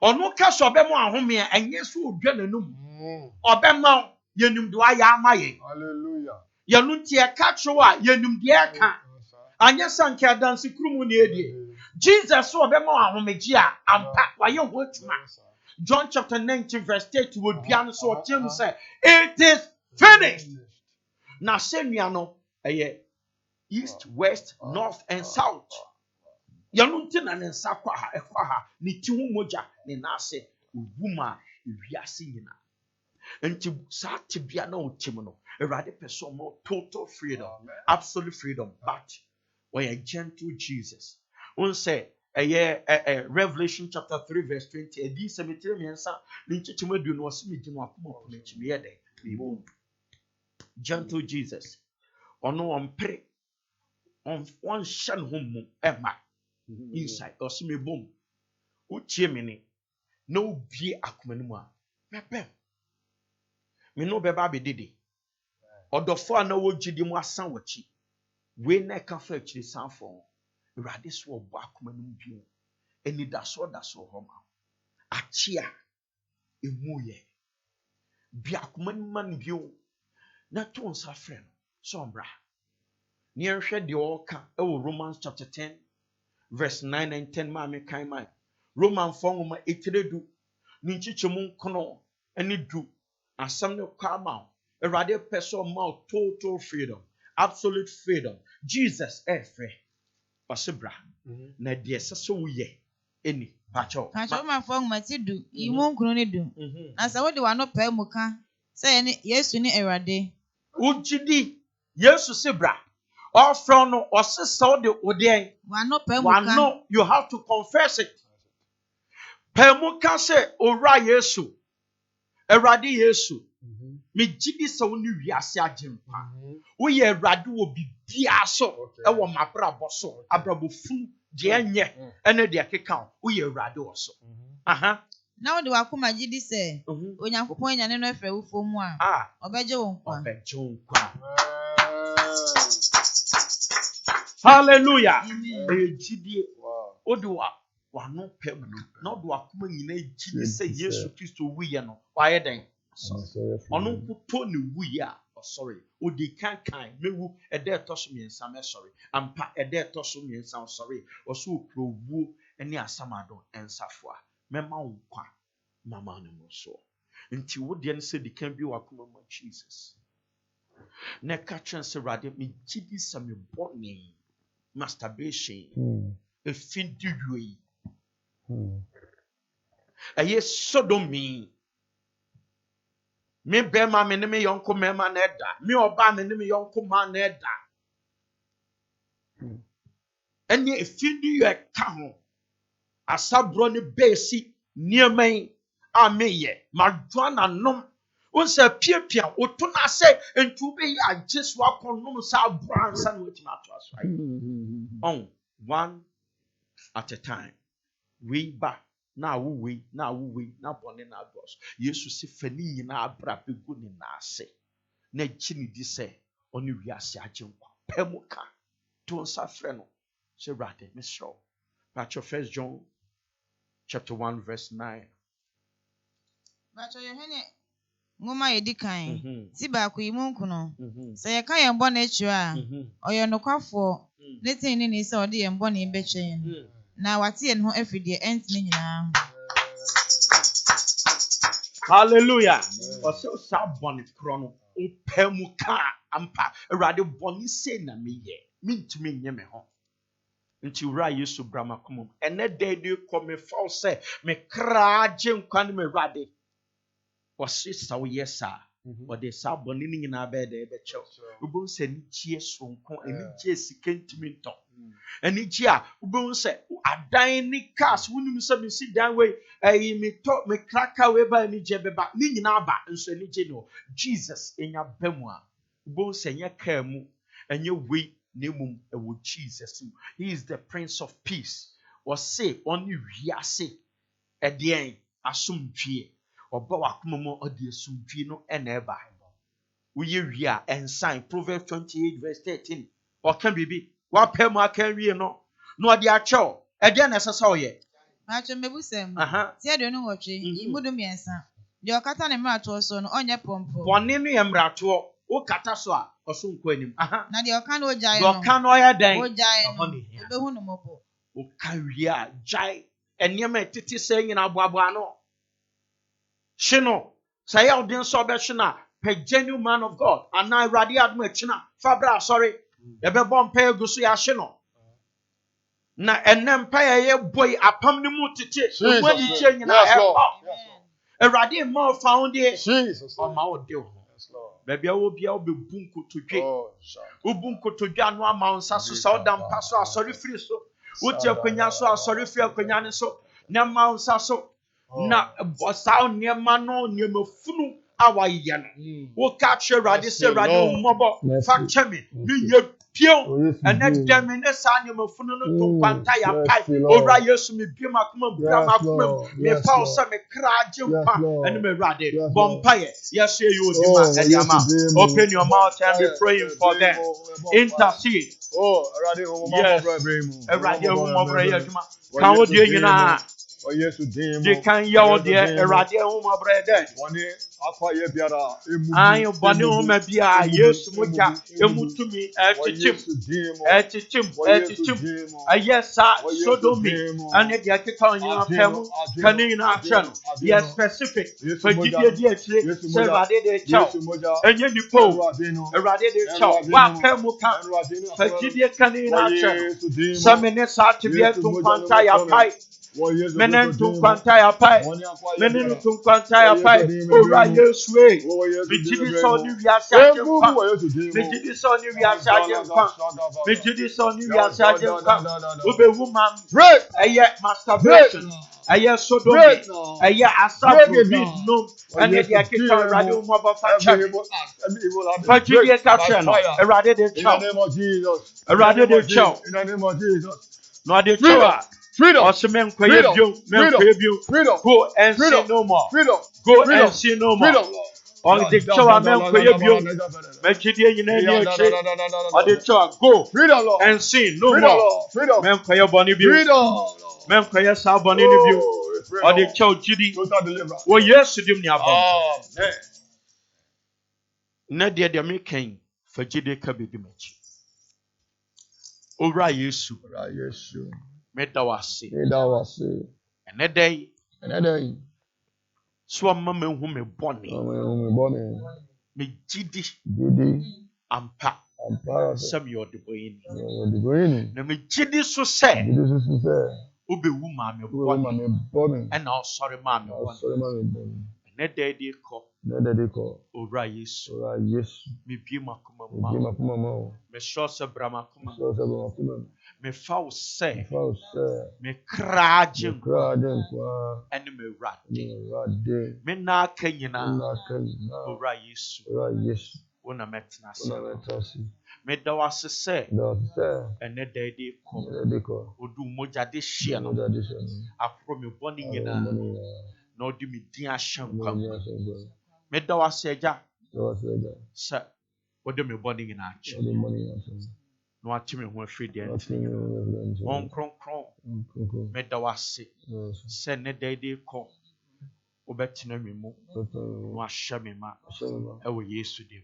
Ɔno ka so ɔbɛma ahome a ɛnyɛ so odwa n'anum. Ɔbɛma yɛnum de wayɛ ama yɛn. Hallelujah. Yɛno nti ɛka kyerɛw a yɛnum de ɛka. Anyɛ sɛ nka adanse kurumu ne edie. Jesus so ɔbɛma ahomegye a ampa wayɛ ho atuma. John chapter 19 verse 30 wɔ dua no so ɔkyerɛ mu sɛ it is finished. Na sɛ nua no ɛyɛ east, west, north and south. Yanu nti na ne nsa kwa ha ekwa ha ne ti hu mogya ne naase wuma ewiase nyina. Enti saa tibia na otim no Awurade pɛso mo total freedom, absolute freedom, but we are gentle Jesus. On say Revelation chapter 3 verse 20 edi cemetery miensa ne nchichim adu no osi megye no akoma ko na chime yɛ dɛ. Gentle Jesus. Ono ompre on one shan home emma inside osi me bom utie me ne na obie akoma no mu a mebem me no beba bedede odofo a na wogidi mu asan wachi we na ka fa akiri sanfo Awurade so obo akoma no mu bio eni da so ho ma achia emu ye bi akoma no ma no bio na to nsa frɛ no so mbra ne nhwɛ de ɔka ɛwɔ Romans chapter 10 verse 9 and 10 ma me kan man Roman fongoma etiredu ni nchichemu nkono eni du asam ne kwa ma Awurade pɛso ma total freedom, absolute freedom. Jesus free wasebra na de sese wo ye eni pacho ma fongoma ti du imu nkunu ne du na sɛ wo de wa no pɛ mu ka sɛ ne Yesu ne Awurade ugidi Yesu sebra all from no ɔsesaw de ode wano pɛ mu ka wano you have to confess it pɛ mu ka sɛ owura Yesu Awurade Yesu me gidi sɛ wo ne wiase agimpa wo yɛ Awurade wo bibia so ɛwɔ mabrabɔ so abrabofu de enye ene de keka wo yɛ Awurade wo so aha na wo de wakoma gidi sɛ Onyankopɔn nyane no afrɛ wo fom a ɔbɛgye wo nkwa hallelujah gidi o de wa no pɛ mu na o de wakoma nyina gidi sɛ Yesu Kristo wu yɛ no wa yɛ den ɔno nkoto ne wu yɛ a sorry o de kan mewu ɛdɛ ɛtɔ so miɛnsa mɛ sorry ampa ɛdɛ ɛtɔ so miɛnsa sorry ɔso okuro wu ɛne asamado ɛnsafoa mɛma wo kwa mama no mo so nti wo de ne sɛ di kan bi wakoma ma Jesus na ka kyerɛ sɛ Awurade me gidi sɛ me bɔne masturbation efindi yi ɛyɛ sodomy me bema me ne me yonko mema na ɛda me oba me ne me yonko ma na ɛda ɛne efidi yɛ ka ho asabro ne besi nneɛma a meyɛ madwa nanom wonsa piapia oto na sɛ ntu be ya agyeso akɔnom sa abro ansa na wetima ato aso on one at a time we ba na wo na bɔne na ados yesu se fani nyina abra begu ne na ase na gyi ne di sɛ ɔne wiase agye nkwa pɛmu ka to nsa frɛ no sɛ rade mesrɛ Patro 1 John chapter 1 verse 9. Patro Yohane ngoma yedi kan ti baako yi mu nkono sɛ yɛka yɛn bɔ na akyiro a ɔyɛ nokwafo ne tin ne sɛ ɔde yɛn bɔ na ɛbɛkyɛ yɛn na wate yɛn ho afiri deɛ ɛntene nyinaa Hallelujah. Ɔsɛ saa bɔne korɔ no ɔpɛ mu ka ampa awurade bɔne sei na meyɛ mentumi nyɛ me ho nti wura yesu brama komom ɛnɛ da de kɔ me faw sɛ me kra gye nkwa ne me awurade ɔse sa woyɛ saa ɔde saa bɔne no nyinaa bɛyɛ dɛ ɛbɛkyɛw wobɛhu sɛ anigyeɛ soronko anigyeɛ sika ntumi ntɔ anigye a wobɛhu sɛ adan ne cars wonim sɛ mesi dan wei ɛyi me kraka wei ba anigye bɛba ne nyinaa ba nso anigye ne hɔ Jesus ɛnya ba mu a wobɛhu sɛ ɛnyɛ kaa mu ɛnyɛ wei na mmom ɛwɔ Jesus mu he is the prince of peace ɔse ɔne wiase ɛdeɛn asomdwie ɔba wakoma mu ɔde asomdwie no ɛna ɛba woyɛ wie a ɛnsan Proverbs 28 verse 13 ɔka biribi wapɛ mu aka wie no na ɔde akyɛw ɛdeɛn na ɛsɛ sɛ ɔyɛ Patro mebusɛm ti aduonu nwɔtwe imudu mmiɛnsa deɛ ɔkata ne mmeratoɔ so no ɔnyɛ pɔmpɔ bɔne no yɛ mmeratoɔ wokata so a ɔso nkɔ anim na deɛ ɔka no ogyae deɛ ɔka no ɔyɛ dɛn ogyae no ɔbɛhu no mmɔbɔ woka wie a gyae nneɛma ɛtete sɛ nyina aboaboa no hye no sɛ yɛ ɔden sɛ ɔbɛhye no a pɛ genuine man of God anaa awurade adom akyi no fa bra asɔre yɛbɛbɔ mpa agu so yɛahye no na ɛnɛ mpa yɛ bɔ yi apam no mu tete ɛmu anigye nyinaa ɛkɔ awurade mma ɔfa wo deɛ ɔma wo de wo ho baabi a wɔ bia wobɛbu nkotodwe wobu nkotodwe ano ama wo nsa so sɛ woda mpa so asɔre firi so wote akonnwa so asɔre firi akonnwa no so na ma wo nsa so na saa nneɛma no nneɛma funu a wayɛ no woka kyerɛ awurade sɛ awurade wo mmɔbɔ fa kyɛ me menyɛ pio ɛnɛ dɛm ne saa nneɛma funu no to nkwanta yɛapae owura yesu mebie makoma bura makoma mu mefa wo sɛ me kra agye nkwa ɛne me awurade bɔ mpaeɛ yɛsɛ ɛyɛ odim a ɛde ama open your mouth and be praying for them intercede yes awurade ahommɔborɔ yɛ adwuma ka wo deɛ nyinaa de kan yɛ wo deɛ awurade ahommɔborɔ yɛ dɛ ayi bɔne homa biara yesu mogya emu tumi ɛkyekyem ɛyɛ saa sodomi ɛne deɛ ɛkeka onyina pɛ mu ka ne nyinaa kyerɛ no yɛ specific fa gyidie di akyire sɛ awurade de kyɛw ɛnyɛ nipa o awurade de kyɛw woapɛ mu ka fa gyidie ka ne nyinaa kyerɛ no sɛ me ne saa tebea ntomkwanta yɛapae mene ntunkwanta ya pai mene ntunkwanta ya pai ora yesu e bijidi so ni wiase ajempa bijidi so ni wiase ajempa bijidi so ni wiase ajempa obewu man eye masturbation eye sodomy eye asabro bi no ene dia kita radio mo ba fa church fa jidi ka try no erade de chow erade de chow in the name of Jesus no de chow freedom. Go and sin no more. Go and sin no more. On the chowa men kwebio. Mechidie nyina ni eche. On the chowa go and sin no more. Men kweye boni bio. Men kweye sa boni ni bio. On the chow jidi. Wo yesu dim ni abon. Na de me kan fa jide ka bedi machi. Owura yesu. Meda wase. Ene day. So mama hu me bone. Me gidi. Ampa. Sam yo de boyini. Na me gidi so say. Obe wu ma me bone. And now sorry ma me bone. Ene day de ko. Owura Yesu. Mebie makoma ma. Me shose bramakoma. Me fa wo se. Me kraje nkwa. Ene me wrade. Me na aka nyina. Owura Yesu. Wona metena se. Me da wase se. Ene dede ko. Odu moja de hye no. Afro me boni nyina. Na odi me din ahye nkwa. Me da wase agya. Se odi me boni nyina ache. No ate me ho afiri de ntene. Won kronkron. Me da wase. Se ne dede ko. Obetena me mu. No ahye me ma. Ewo Yesu dim.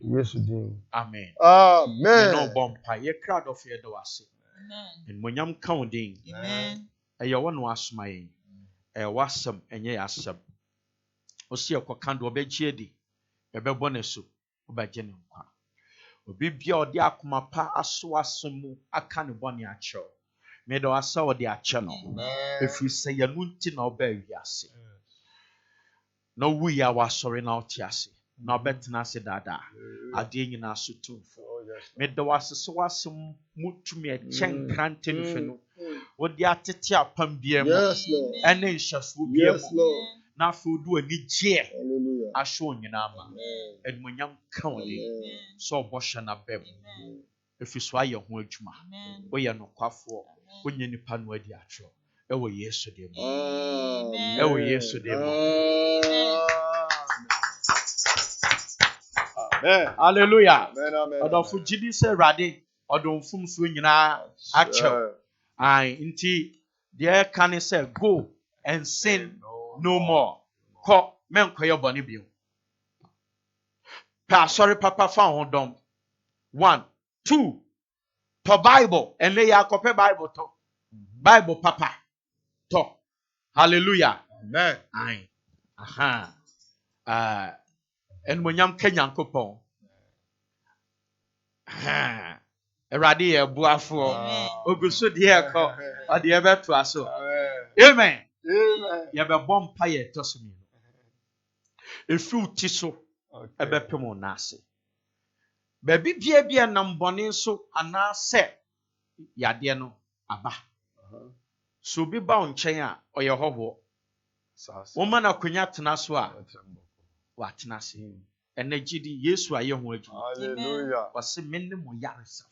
Amen. Amen. No bompa. Ye crowd of ye da wase. En monyam kan din. Amen. Eya wono asoma yen. Wasam enye yasam. Osi ekoka do obegye di. Ebebo ne so. Obegye ne nkwa. Obi bia odi akoma pa aso asomu aka ne bone akyerɛ. Me do asa odi akyɛ no. Efiri sɛ yanu nti na oba wiase. Na wu ya wasɔre na ɔte ase. Na ɔbɛtena ase dada. Ade nyina so tumfo. Me do asese wasem mutumi ɛkyɛn krante no fe no. Odi atete apam bia mu. Ɛne nhyɛso bia mu. Na afɔ odu ani gye. Ahwe onyina ama. Edmunyam ka odi. So obosha na bem. Efiso aye ho adwuma. Woyɛ no kwafo. Onye nipa no adi atro. Ewo Yesu de mu. Ewo Yesu de mu. Amen. Hallelujah. Amen. Odofo gidi se Awurade odomfum so nyina akyɛw. Ai nti de ka ne say go and sin no more. Ko men koye bone bio. Pa sorry papa fa ho dom. 1 2 to Bible and lay akope Bible to. Bible papa to. Hallelujah. Amen. Ai. Aha. En monyam kanyankopon. Aha. Erade ye buafo. Oguso de ye ko. Ade ye beto aso. Amen. Ye be bompa ye tosumi. Efu ti so ebepem na ase. Baby bia nam bone so anase yade no aba. So bi ba onchen a oye hoho. Woman akonya tena so a wa tena se. Enagidi Yesu aye ho adu. Hallelujah. Wase menni mo yaresaf.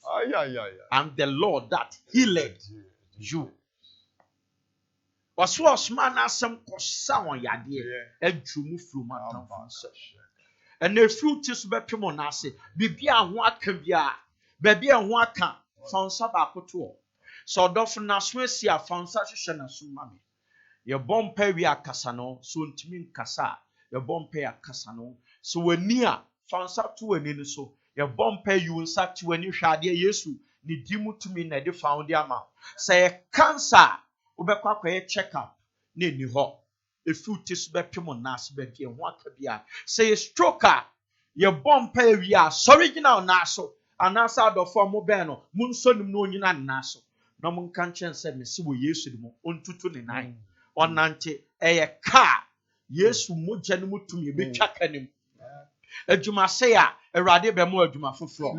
I'm the Lord that healed you. Waso osman asem kosa won yade adwumu frum atamfo so. And the fruit is bepimo na ase. Bibia ho aka bia. Bibia ho aka fansa ba koto. So dof na so asia fansa hwehwe na so mame. Ye bompa wi akasa no so ntimi nkasa. Ye bompa akasa no so wani a fansa to wani no so. Ye bompa yu nsa to wani hwade Yesu ni dimu tumi na de found ama. Say cancer obekwa kwaye check up na ni ho. Efu tisu bepimo na ase bibia ho aka bia. Say stroke ye bompa wi a sorry gina na so. Anasa adofo mo ben no munso nim no onyina na so. Na mo nka nchen se me se wo Yesu dim ontutu ne nan. Onante eye ka Yesu mogya no mutumi betwa kanim. Adwuma se a Awurade be mo adwuma foforo.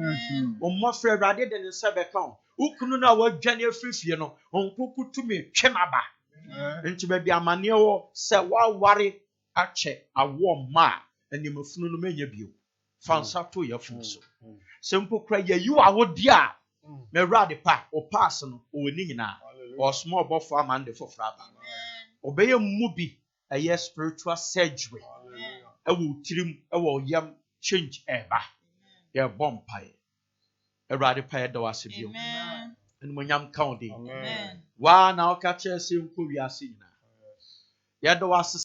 Ommofra Awurade de ne se be ka. Ukunu na wadwane afifie no onkuku tumi twemaba. Nti ba bi amane wo se waware ache awo ma animafunu no menya bio. Fansa to yafun so. Sempo kra ye yu awodi a me Awurade pa o pass no o ni nyina. O small bofo amande foforo aba. Obeye mu bi eye spiritual surgery. Ewo tirim ewo yam change eba. Ye bompae. Awurade pa ye da wase bio. En monyam kaudi. Wa na okache se nko wiase nyina. Ye da wase